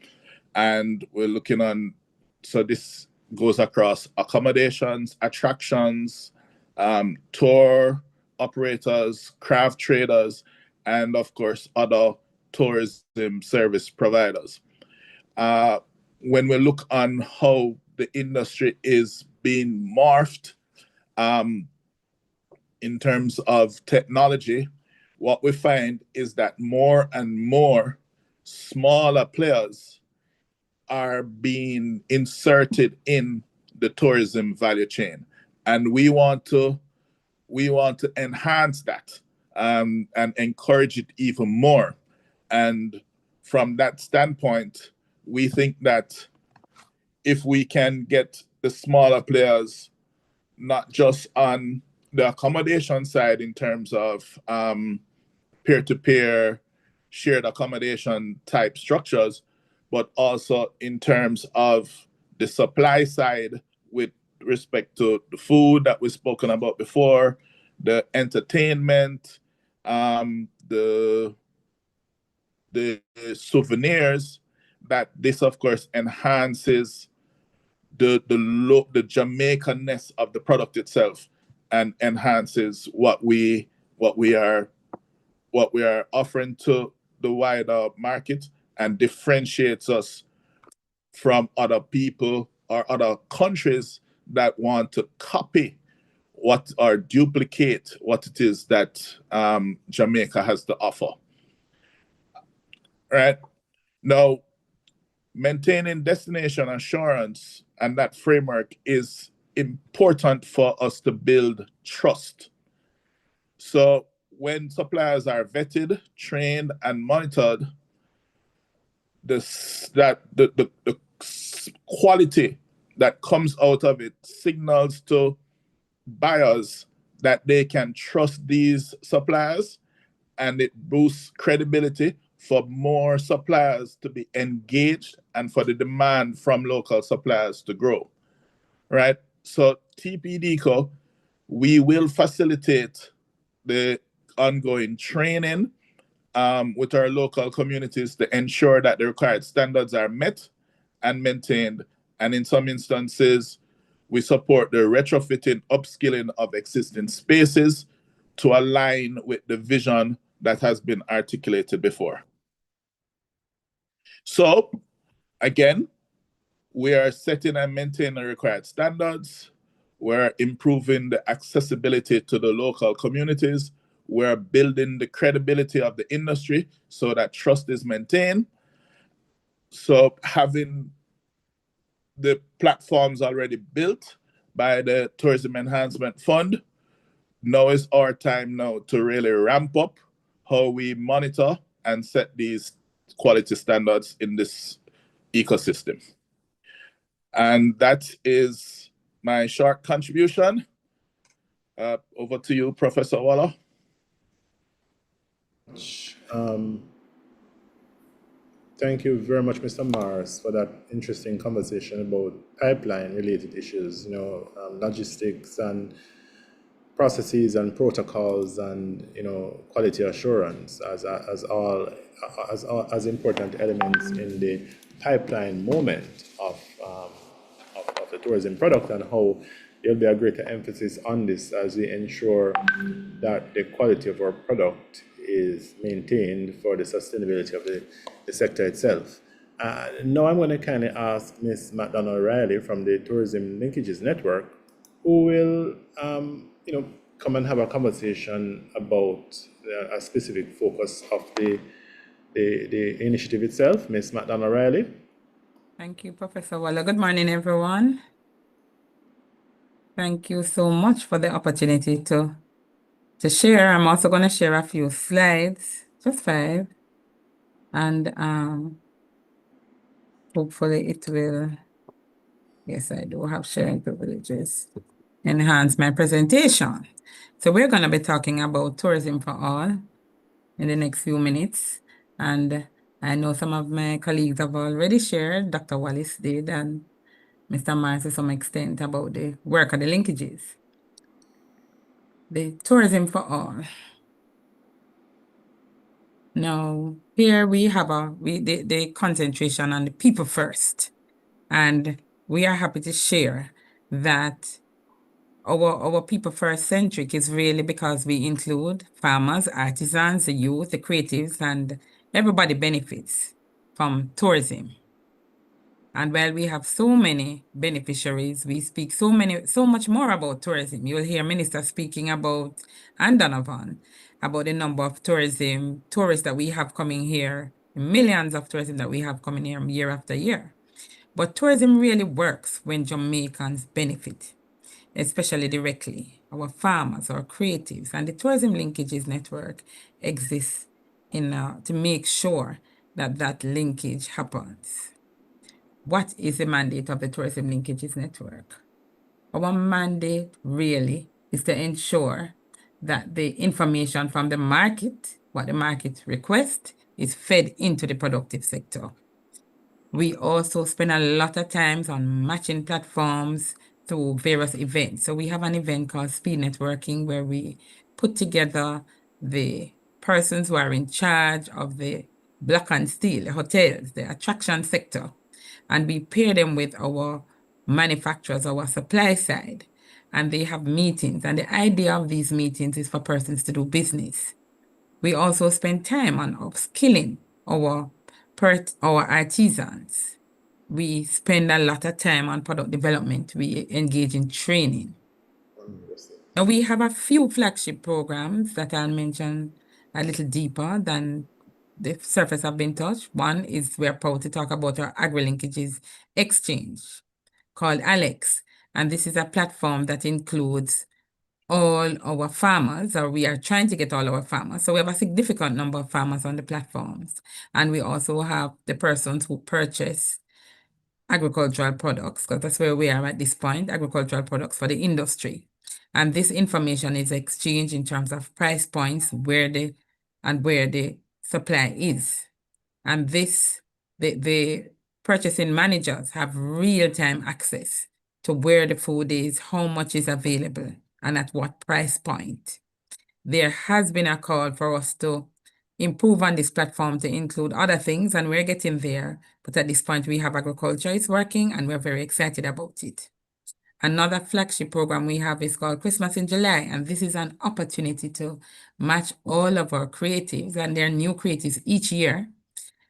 And we're looking on, so this goes across accommodations, attractions, tour operators, craft traders, and of course, other tourism service providers. When we look on how the industry is being morphed in terms of technology, what we find is that more and more smaller players are being inserted in the tourism value chain, and we want to enhance that and encourage it even more. And from that standpoint, we think that if we can get the smaller players, not just on the accommodation side in terms of peer-to-peer shared accommodation type structures, but also in terms of the supply side with respect to the food that we've spoken about before, the entertainment, the souvenirs, that this of course enhances the Jamaican-ness of the product itself, and enhances what we are offering to the wider market, and differentiates us from other people or other countries that want to copy what or duplicate what it is that Jamaica has to offer. Right now, maintaining destination assurance and that framework is important for us to build trust. So when suppliers are vetted, trained, and monitored, the quality that comes out of it signals to buyers that they can trust these suppliers, and it boosts credibility for more suppliers to be engaged and for the demand from local suppliers to grow, right? So TPDCo, we will facilitate the ongoing training with our local communities to ensure that the required standards are met and maintained. And in some instances, we support the retrofitting, upskilling of existing spaces to align with the vision that has been articulated before. So, again, we are setting and maintaining the required standards. We're improving the accessibility to the local communities. We're building the credibility of the industry so that trust is maintained. So having the platforms already built by the Tourism Enhancement Fund, now is our time now to really ramp up how we monitor and set these quality standards in this ecosystem. And that is my short contribution. Over to you, Professor Wallace. Thank you very much, Mr. Morris, for that interesting conversation about pipeline-related issues, logistics and processes and protocols, and quality assurance as important elements in the pipeline moment of the tourism product, and how there'll be a greater emphasis on this as we ensure that the quality of our product is maintained for the sustainability of the sector itself. Now I'm going to kindly ask Ms. McDonald-Riley from the Tourism Linkages Network, who will come and have a conversation about a specific focus of the initiative itself. Ms. McDonald-Riley. Thank you, Professor Wallace. Good morning, everyone. Thank you so much for the opportunity to share. I'm also going to share a few slides, just 5, and hopefully it will Yes, I do have sharing privileges. Enhance my presentation. So we're going to be talking about tourism for all in the next few minutes. And I know some of my colleagues have already shared, Dr. Wallace did, and Mr. Mars to some extent about the work of the linkages. The tourism for all. Now, here we have the concentration on the people first. And we are happy to share that our people first centric is really because we include farmers, artisans, the youth, the creatives, and everybody benefits from tourism. And while we have so many beneficiaries, we speak so much more about tourism. You'll hear ministers speaking about, and Donovan, about the number of tourists that we have coming here, millions of tourism that we have coming here year after year. But tourism really works when Jamaicans benefit, especially directly. Our farmers, our creatives, and the Tourism Linkages Network exists to make sure that that linkage happens. What is the mandate of the Tourism Linkages Network? Our mandate really is to ensure that the information from the market, what the market requests, is fed into the productive sector. We also spend a lot of time on matching platforms through various events. So we have an event called Speed Networking where we put together the persons who are in charge of the Black and Steel, the hotels, the attraction sector, and we pair them with our manufacturers, our supply side, and they have meetings. And the idea of these meetings is for persons to do business. We also spend time on upskilling our artisans. We spend a lot of time on product development. We engage in training. Now, we have a few flagship programs that I'll mention a little deeper than the surface have been touched. One is we're proud to talk about our agri-linkages exchange called Alex. And this is a platform that includes all our farmers, or we are trying to get all our farmers. So we have a significant number of farmers on the platforms. And we also have the persons who purchase agricultural products, because that's where we are at this point, agricultural products for the industry. And this information is exchanged in terms of price points, where the supply is. And the purchasing managers have real-time access to where the food is, how much is available, and at what price point. There has been a call for us to improve on this platform to include other things, and we're getting there. But at this point, we have agriculture is working, and we're very excited about it. Another flagship program we have is called Christmas in July, and this is an opportunity to match all of our creatives, and they're new creatives each year.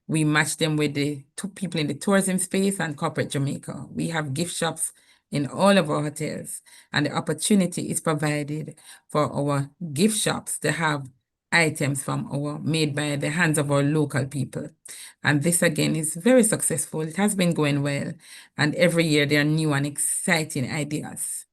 We match them with the two people in the tourism space and corporate Jamaica. We have gift shops in all of our hotels, and the opportunity is provided for our gift shops to have items made by the hands of our local people. And this again is very successful. It has been going well. And every year there are new and exciting ideas.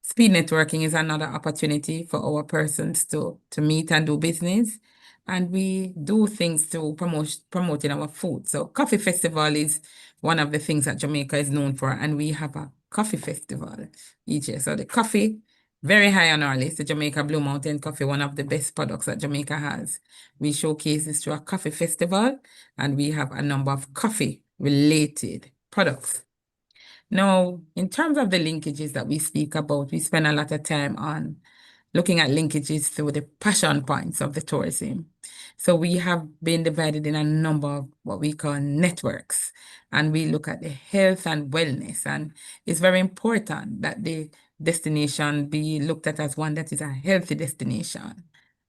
Speed networking is another opportunity for our persons to meet and do business. And we do things to promoting our food. So Coffee Festival is one of the things that Jamaica is known for. And we have a coffee festival each year. So the coffee, very high on our list, the Jamaica Blue Mountain coffee, one of the best products that Jamaica has. We showcase this through a coffee festival, and we have a number of coffee-related products. Now, in terms of the linkages that we speak about, we spend a lot of time on looking at linkages through the passion points of the tourism. So we have been divided in a number of what we call networks, and we look at the health and wellness. And it's very important that the destination be looked at as one that is a healthy destination.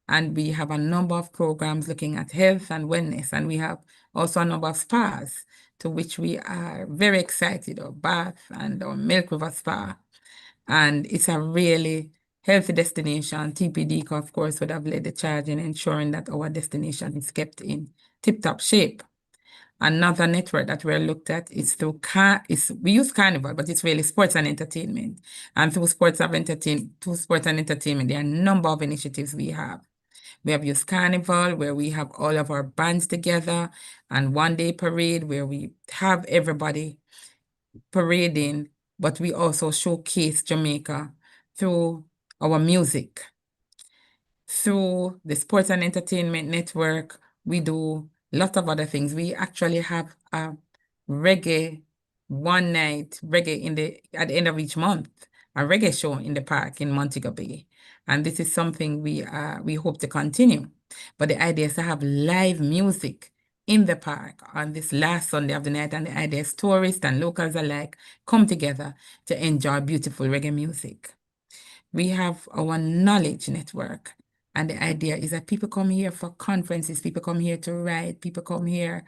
And we have a number of programs looking at health and wellness, and we have also a number of spas to which we are very excited, our Bath and our Milk River Spa. And it's a really healthy destination. TPDCo, of course, would have led the charge in ensuring that our destination is kept in tip-top shape. Another network that we're looked at is we use Carnival, but it's really sports and entertainment. And through sports and entertainment, there are a number of initiatives we have. We have Youth Carnival, where we have all of our bands together, and one-day parade, where we have everybody parading, but we also showcase Jamaica through our music. Through the Sports and Entertainment Network, we do a lot of other things. We actually have a reggae one night, reggae at the end of each month, a reggae show in the park in Montego Bay. And this is something we hope to continue. But the idea is to have live music in the park on this last Sunday of the night, and the idea is tourists and locals alike come together to enjoy beautiful reggae music. We have our knowledge network, and the idea is that people come here for conferences, people come here to write, people come here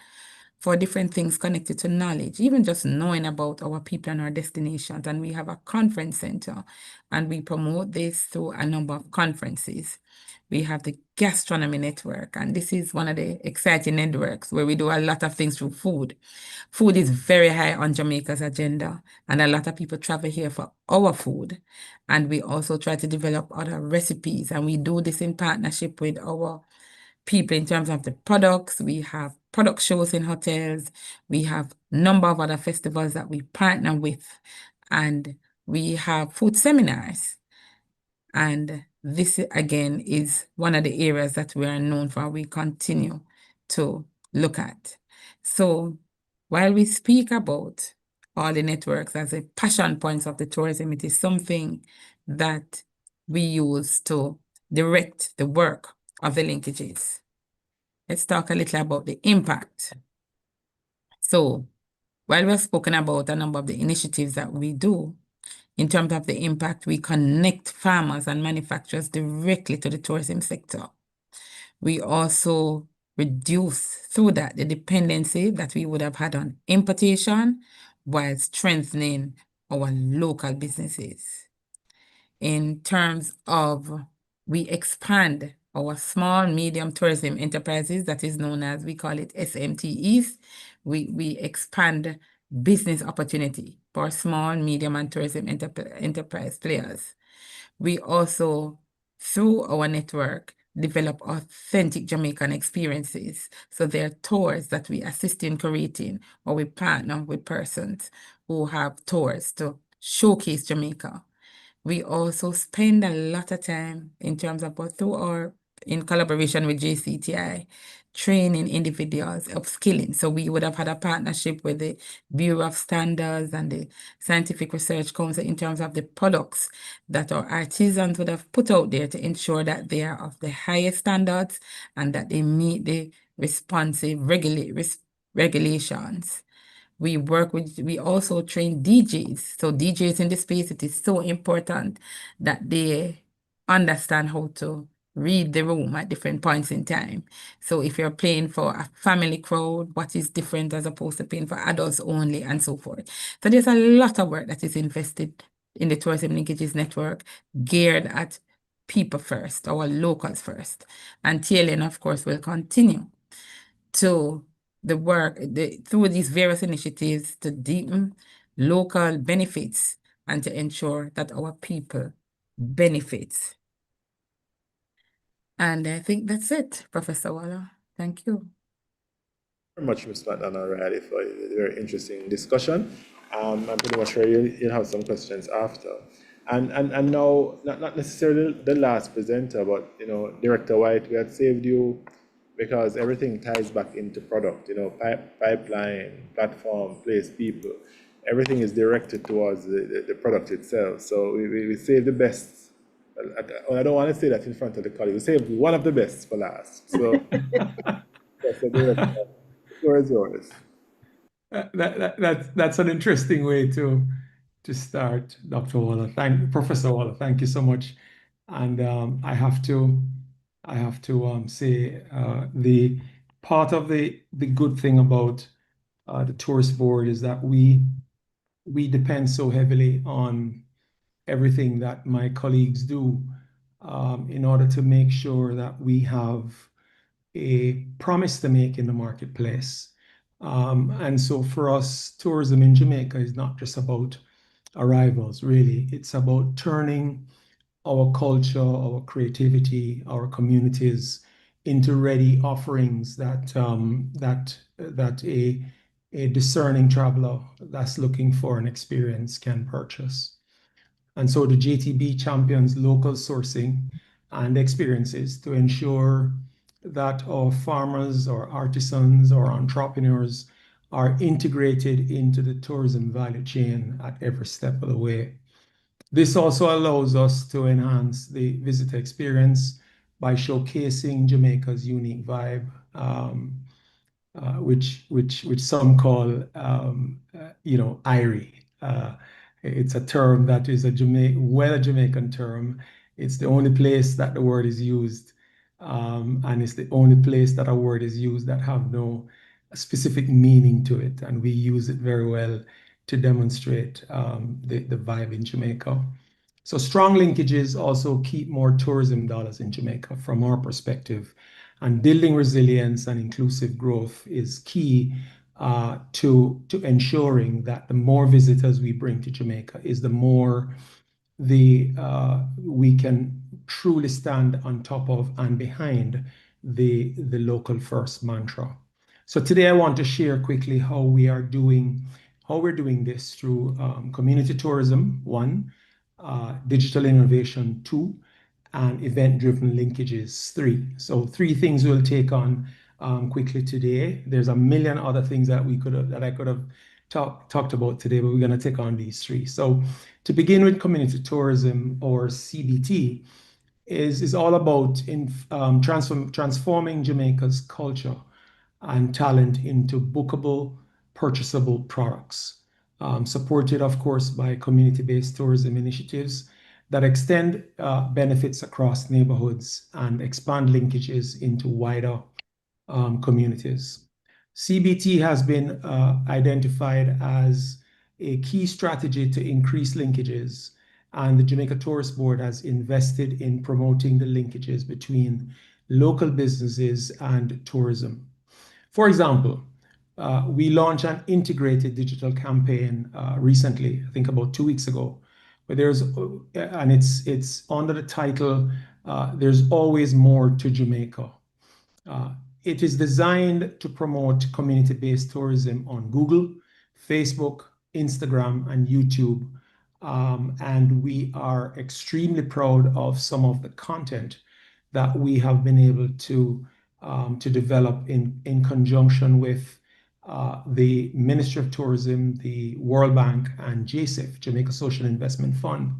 for different things connected to knowledge, even just knowing about our people and our destinations. And we have a conference center, and we promote this through a number of conferences. We have the gastronomy network, and this is one of the exciting networks where we do a lot of things through food. Food is very high on Jamaica's agenda, and a lot of people travel here for our food. And we also try to develop other recipes, and we do this in partnership with our people in terms of the products. We have product shows in hotels. We have a number of other festivals that we partner with, and we have food seminars. And this, again, is one of the areas that we are known for, we continue to look at. So while we speak about all the networks as a passion points of the tourism, it is something that we use to direct the work of the linkages. Let's talk a little about the impact. So while we've spoken about a number of the initiatives that we do, in terms of the impact, we connect farmers and manufacturers directly to the tourism sector. We also reduce through that the dependency that we would have had on importation while strengthening our local businesses. In terms of, we expand our small, medium tourism enterprises, that is known as, we call it SMTEs. We expand business opportunity for small, medium, and tourism enterprise players. We also, through our network, develop authentic Jamaican experiences. So there are tours that we assist in creating, or we partner with persons who have tours to showcase Jamaica. We also spend a lot of time in terms of, in collaboration with JCTI, training individuals, upskilling. So we would have had a partnership with the Bureau of Standards and the Scientific Research Council in terms of the products that our artisans would have put out there to ensure that they are of the highest standards and that they meet the responsive regulations. We also train DJs. So DJs in the space, it is so important that they understand how to read the room at different points in time. So if you're playing for a family crowd, what is different as opposed to playing for adults only, and so forth. So there's a lot of work that is invested in the Tourism Linkages Network, geared at people first, our locals first. And TLN, of course, will continue to the work through these various initiatives to deepen local benefits and to ensure that our people benefit. And I think that's it, Professor Wallace. Thank you. Very much, Ms. McDonald-Riley, for a very interesting discussion. I'm pretty much sure you'll have some questions after. And now, not necessarily the last presenter, but Director White, we had saved you because everything ties back into product, pipeline, platform, place, people. Everything is directed towards the product itself. So we save the best. I don't want to say that in front of the colleagues. We saved one of the best for last. So that's the director. The floor is yours. That's an interesting way to start, Dr. Wallace. Professor Wallace. Thank you so much. And I have to say the part of the good thing about the tourist board is that we depend so heavily on everything that my colleagues do in order to make sure that we have a promise to make in the marketplace. And so for us, tourism in Jamaica is not just about arrivals, really. It's about turning our culture, our creativity, our communities into ready offerings that a discerning traveler that's looking for an experience can purchase. And so the JTB champions local sourcing and experiences to ensure that our farmers or artisans or entrepreneurs are integrated into the tourism value chain at every step of the way. This also allows us to enhance the visitor experience by showcasing Jamaica's unique vibe, which some call, Irie. It's a term that is a Jamaican term. It's the only place that the word is used, and it's the only place that a word is used that have no specific meaning to it, and we use it very well to demonstrate the vibe in Jamaica. So strong linkages also keep more tourism dollars in Jamaica from our perspective. And building resilience and inclusive growth is key to ensuring that the more visitors we bring to Jamaica is the more we can truly stand on top of and behind the local first mantra. So today I want to share quickly how we're doing this through community tourism, 1, digital innovation, 2, and event-driven linkages, 3. So 3 things we'll take on quickly today. There's a million other things that I could have talked about today, but we're going to take on these 3. So to begin with, community tourism, or CBT, is all about transforming Jamaica's culture and talent into bookable, purchasable products, supported, of course, by community-based tourism initiatives that extend benefits across neighborhoods and expand linkages into wider communities. CBT has been identified as a key strategy to increase linkages, and the Jamaica Tourist Board has invested in promoting the linkages between local businesses and tourism. For example, we launched an integrated digital campaign recently, I think about 2 weeks ago, but it's under the title, There's Always More to Jamaica. It is designed to promote community-based tourism on Google, Facebook, Instagram, and YouTube. And we are extremely proud of some of the content that we have been able to develop in conjunction with the Ministry of Tourism, the World Bank, and JSIF, Jamaica Social Investment Fund,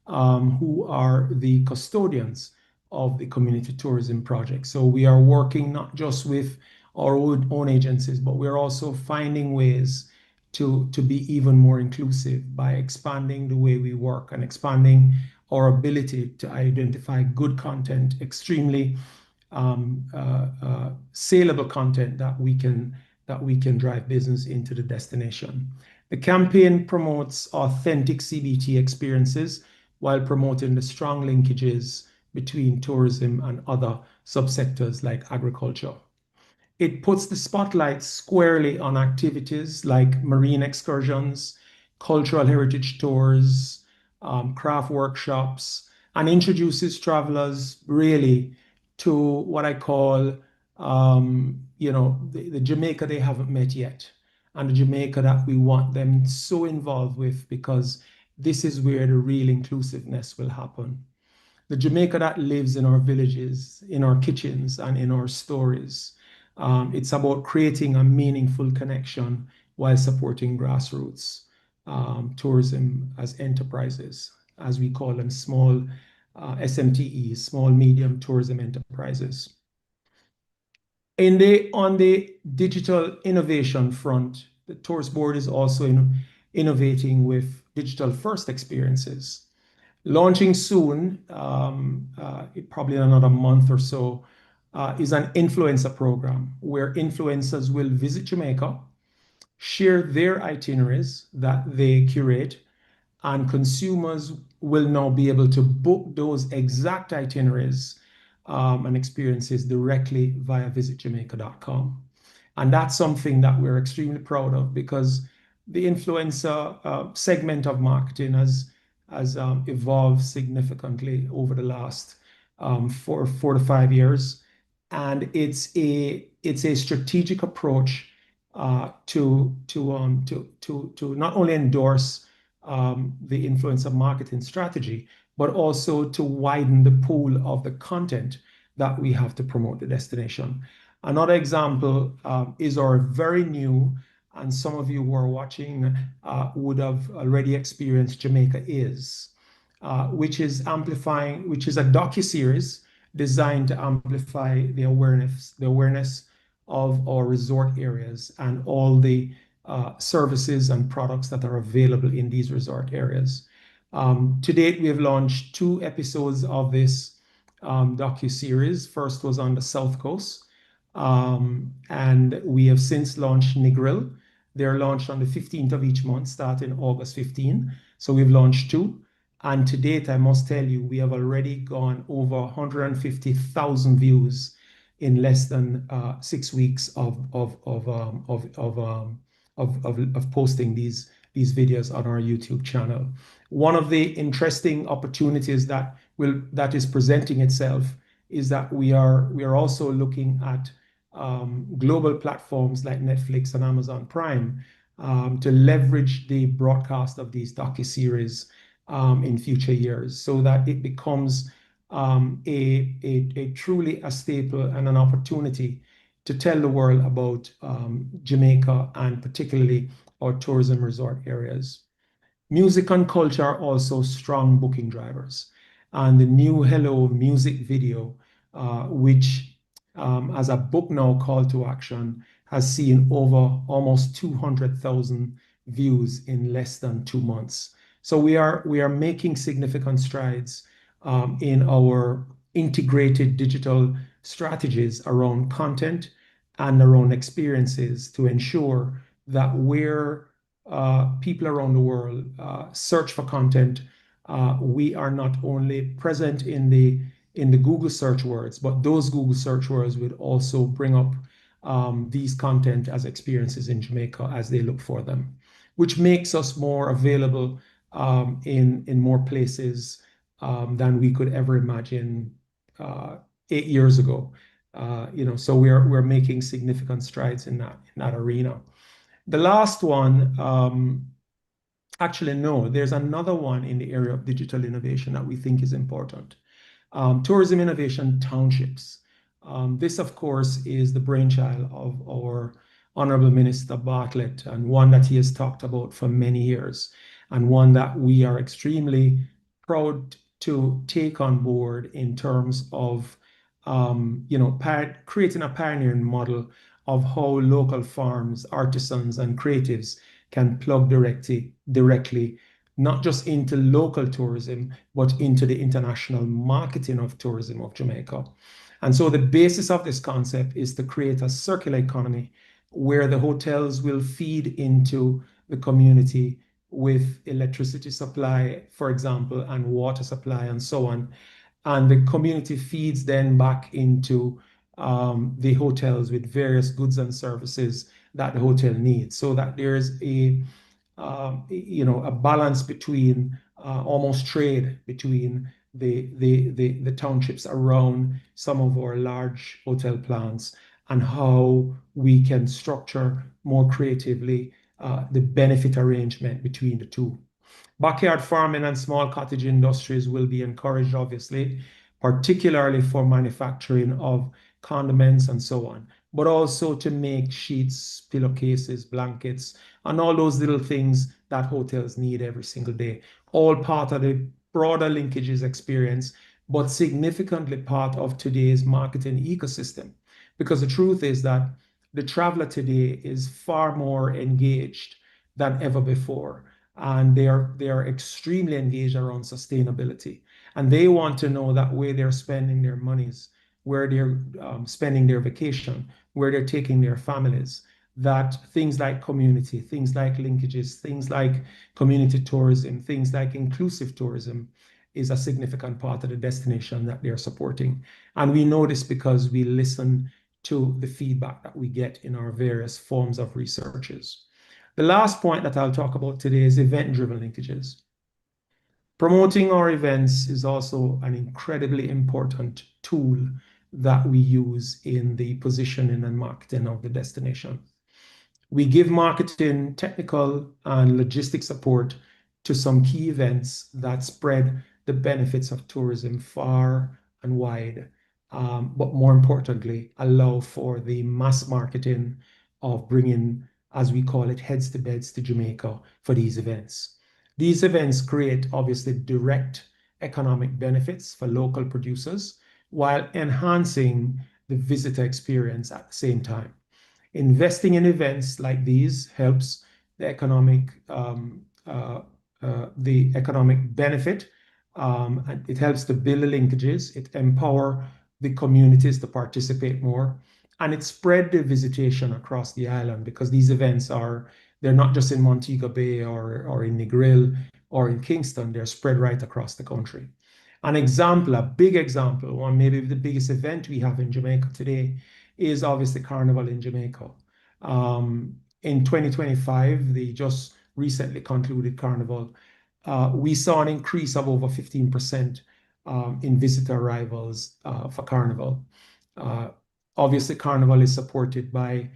who are the custodians of the community tourism project. So we are working not just with our own agencies, but we're also finding ways to be even more inclusive by expanding the way we work and expanding our ability to identify good content, extremely saleable content that we can drive business into the destination. The campaign promotes authentic CBT experiences while promoting the strong linkages between tourism and other subsectors like agriculture. It puts the spotlight squarely on activities like marine excursions, cultural heritage tours, craft workshops, and introduces travelers really to what I call, the Jamaica they haven't met yet, and the Jamaica that we want them so involved with, because this is where the real inclusiveness will happen. The Jamaica that lives in our villages, in our kitchens, and in our stories. It's about creating a meaningful connection while supporting grassroots tourism as enterprises, as we call them, small SMTEs, small medium tourism enterprises. On the digital innovation front, the Tourist Board is also innovating with digital first experiences. Launching soon, probably in another month or so, is an influencer program where influencers will visit Jamaica, share their itineraries that they curate, and consumers will now be able to book those exact itineraries and experiences directly via visitjamaica.com. And that's something that we're extremely proud of, because the influencer segment of marketing has evolved significantly over the last 4 to 5 years. And it's a strategic approach to not only endorse the influence of marketing strategy, but also to widen the pool of the content that we have to promote the destination. Another example is our very new, and some of you who are watching would have already experienced Jamaica Is, which is a docuseries designed to amplify the awareness of our resort areas and all the services and products that are available in these resort areas. To date, we have launched 2 episodes of this docuseries. First was on the South Coast, and we have since launched Negril. They're launched on the 15th of each month, starting August 15. So we've launched 2. And to date, I must tell you, we have already gone over 150,000 views in less than 6 weeks of posting these videos on our YouTube channel. One of the interesting opportunities that is presenting itself is that we are also looking at global platforms like Netflix and Amazon Prime to leverage the broadcast of these docuseries in future years, so that it becomes a truly a staple and an opportunity to tell the world about Jamaica and particularly our tourism resort areas. Music and culture are also strong booking drivers. And the new Hello music video, which as a book now call to action, has seen over almost 200,000 views in less than 2 months. So we are making significant strides in our integrated digital strategies around content and around experiences to ensure that where people around the world search for content, we are not only present in the Google search words, but those Google search words would also bring up these content as experiences in Jamaica as they look for them, which makes us more available in more places than we could ever imagine 8 years ago. So we're making significant strides in that arena. The last one, actually, no, there's another one in the area of digital innovation that we think is important. Tourism innovation townships. This, of course, is the brainchild of our Honorable Minister Bartlett, and one that he has talked about for many years, and one that we are extremely proud to take on board in terms of creating a pioneering model of how local farms, artisans, and creatives can plug directly, not just into local tourism, but into the international marketing of tourism of Jamaica. And so the basis of this concept is to create a circular economy where the hotels will feed into the community with electricity supply, for example, and water supply and so on. And the community feeds then back into the hotels with various goods and services that the hotel needs, so that there's a balance between almost trade between the townships around some of our large hotel plants, and how we can structure more creatively the benefit arrangement between the two. Backyard farming and small cottage industries will be encouraged, obviously, particularly for manufacturing of condiments and so on, but also to make sheets, pillowcases, blankets, and all those little things that hotels need every single day. All part of the broader Linkages experience, but significantly part of today's marketing ecosystem. Because the truth is that the traveler today is far more engaged than ever before. And they are extremely engaged around sustainability. And they want to know that where they're spending their monies, where they're spending their vacation, where they're taking their families, that things like community, things like linkages, things like community tourism, things like inclusive tourism is a significant part of the destination that they're supporting. And we know this because we listen to the feedback that we get in our various forms of researches. The last point that I'll talk about today is event-driven linkages. Promoting our events is also an incredibly important tool that we use in the positioning and marketing of the destination. We give marketing, technical, and logistics support to some key events that spread the benefits of tourism far and wide, but more importantly, allow for the mass marketing of bringing, as we call it, heads to beds to Jamaica for these events. These events create obviously direct economic benefits for local producers while enhancing the visitor experience at the same time. Investing in events like these helps the economic benefit. And it helps to build the linkages. It empower the communities to participate more, and it spread the visitation across the island, because these events they're not just in Montego Bay or in Negril or in Kingston. They're spread right across the country. An example, a big example, one maybe the biggest event we have in Jamaica today is obviously Carnival in Jamaica. In 2025, the just recently concluded Carnival, we saw an increase of over 15% in visitor arrivals for Carnival. Obviously, Carnival is supported by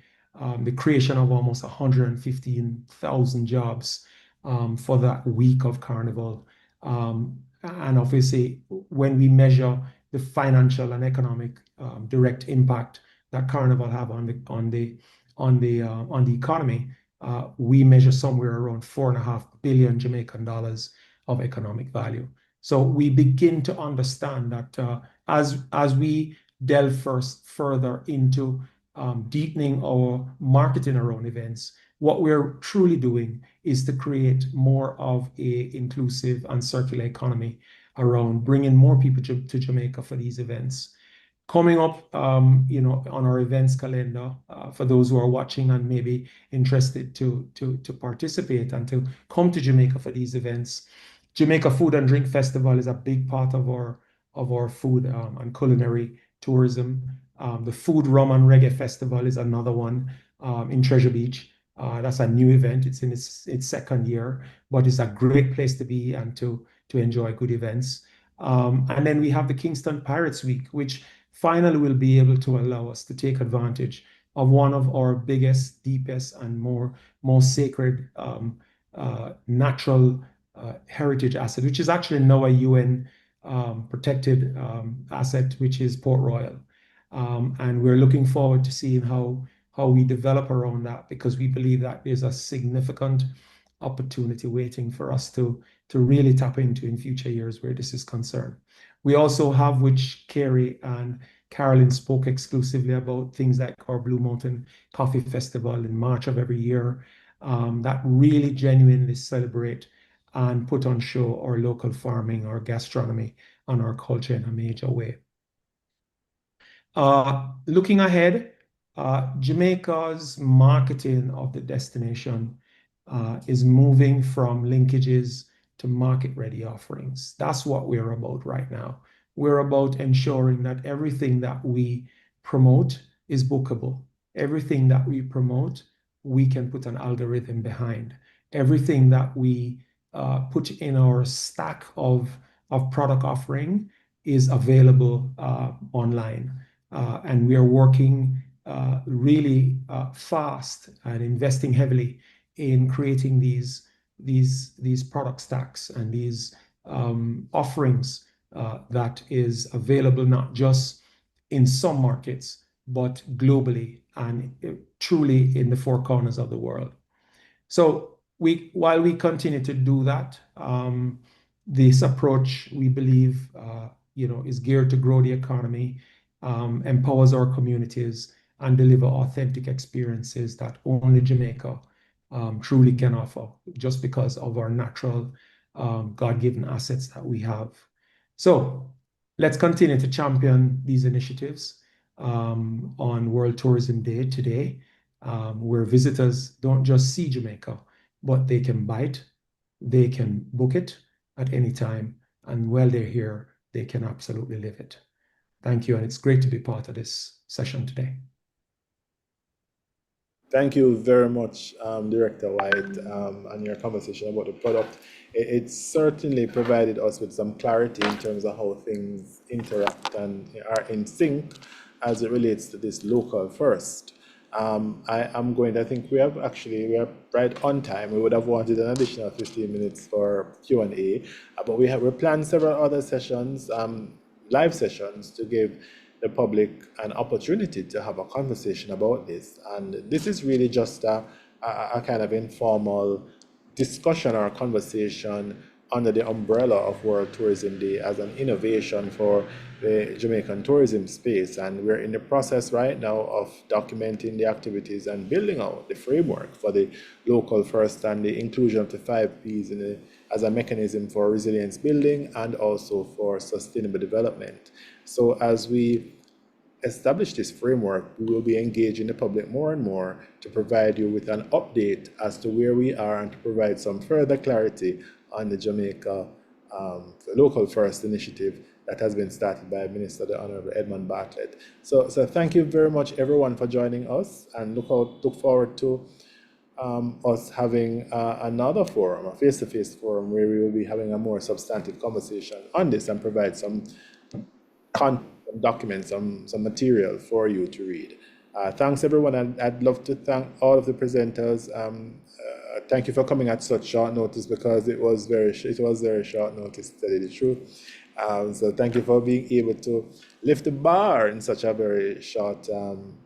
the creation of almost 115,000 jobs for that week of Carnival. And obviously, when we measure the financial and economic direct impact that Carnival have on the economy, we measure somewhere around $4.5 billion Jamaican dollars of economic value. So we begin to understand that as we delve further into deepening our marketing around events, what we're truly doing is to create more of a inclusive and circular economy around bringing more people to Jamaica for these events. Coming up, on our events calendar, for those who are watching and maybe interested to participate and to come to Jamaica for these events, Jamaica Food and Drink Festival is a big part of our food and culinary tourism. The Food, Rum and Reggae Festival is another one in Treasure Beach. That's a new event. It's in its second year, but it's a great place to be and to enjoy good events. And then we have the Kingston Pirates Week, which finally will be able to allow us to take advantage of one of our biggest, deepest, and most sacred natural heritage asset, which is actually now a UN protected asset, which is Port Royal. And we're looking forward to seeing how we develop around that, because we believe that there's a significant opportunity waiting for us to really tap into in future years where this is concerned. We also have, which Cary and Carolyn spoke exclusively about, things like our Blue Mountain Coffee Festival in March of every year, that really genuinely celebrate and put on show our local farming, our gastronomy, and our culture in a major way. Looking ahead, Jamaica's marketing of the destination is moving from linkages to market-ready offerings. That's what we're about right now. We're about ensuring that everything that we promote is bookable. Everything that we promote, we can put an algorithm behind. Everything that we put in our stack of product offering is available online. And we are working really fast and investing heavily in creating these product stacks and these offerings that is available not just in some markets, but globally and truly in the four corners of the world. So while we continue to do that, this approach, we believe, is geared to grow the economy, empowers our communities, and deliver authentic experiences that only Jamaica truly can offer, just because of our natural God-given assets that we have. So let's continue to champion these initiatives on World Tourism Day today, where visitors don't just see Jamaica, but they can buy it, they can book it at any time, and while they're here, they can absolutely live it. Thank you, and it's great to be part of this session today. Thank you very much, Director White, and your conversation about the product. It certainly provided us with some clarity in terms of how things interact and are in sync as it relates to this local first. I think we are right on time. We would have wanted an additional 15 minutes for Q&A, but we planned several other sessions, live sessions, to give the public an opportunity to have a conversation about this. And this is really just a kind of informal discussion or conversation under the umbrella of World Tourism Day as an innovation for the Jamaican tourism space. And we're in the process right now of documenting the activities and building out the framework for the local first and the inclusion of the 5 Ps as a mechanism for resilience building and also for sustainable development. So as we establish this framework, we will be engaging the public more and more to provide you with an update as to where we are and to provide some further clarity on the Jamaica Local First initiative that has been started by Minister the Honorable Edmund Bartlett. So thank you very much, everyone, for joining us, and look forward to us having another forum, a face-to-face forum, where we will be having a more substantive conversation on this and provide some documents, some material for you to read. Thanks, everyone, and I'd love to thank all of the presenters. Thank you for coming at such short notice, because it was very short notice, to tell you the truth. So thank you for being able to lift the bar in such a very short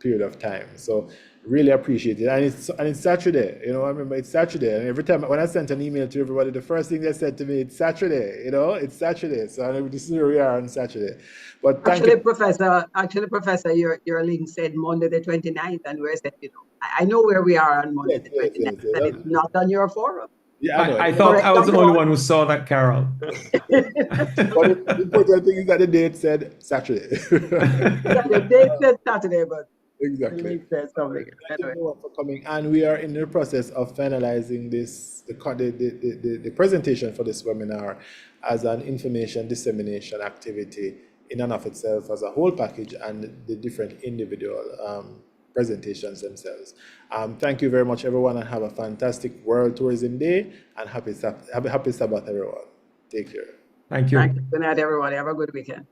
period of time. So really appreciate it. And it's Saturday, I remember it's Saturday. And every time when I sent an email to everybody, the first thing they said to me, it's Saturday, it's Saturday. So this is where we are on Saturday. But actually, Professor, your link said Monday the 29th, and we're saying, I know where we are on Monday the 29th, and it's not on your forum. Yeah, I thought I was the only one who saw that, Carol. But the important thing is that the date said Saturday. Yeah, the date said Saturday, but exactly. the link said something. Thank you everyone for coming, and we are in the process of finalizing the presentation for this webinar as an information dissemination activity in and of itself as a whole package, and the different individual presentations themselves. Thank you very much, everyone, and have a fantastic World Tourism Day, and happy Sabbath, everyone. Take care. Thank you. Thank you. Good night, everyone. Have a good weekend.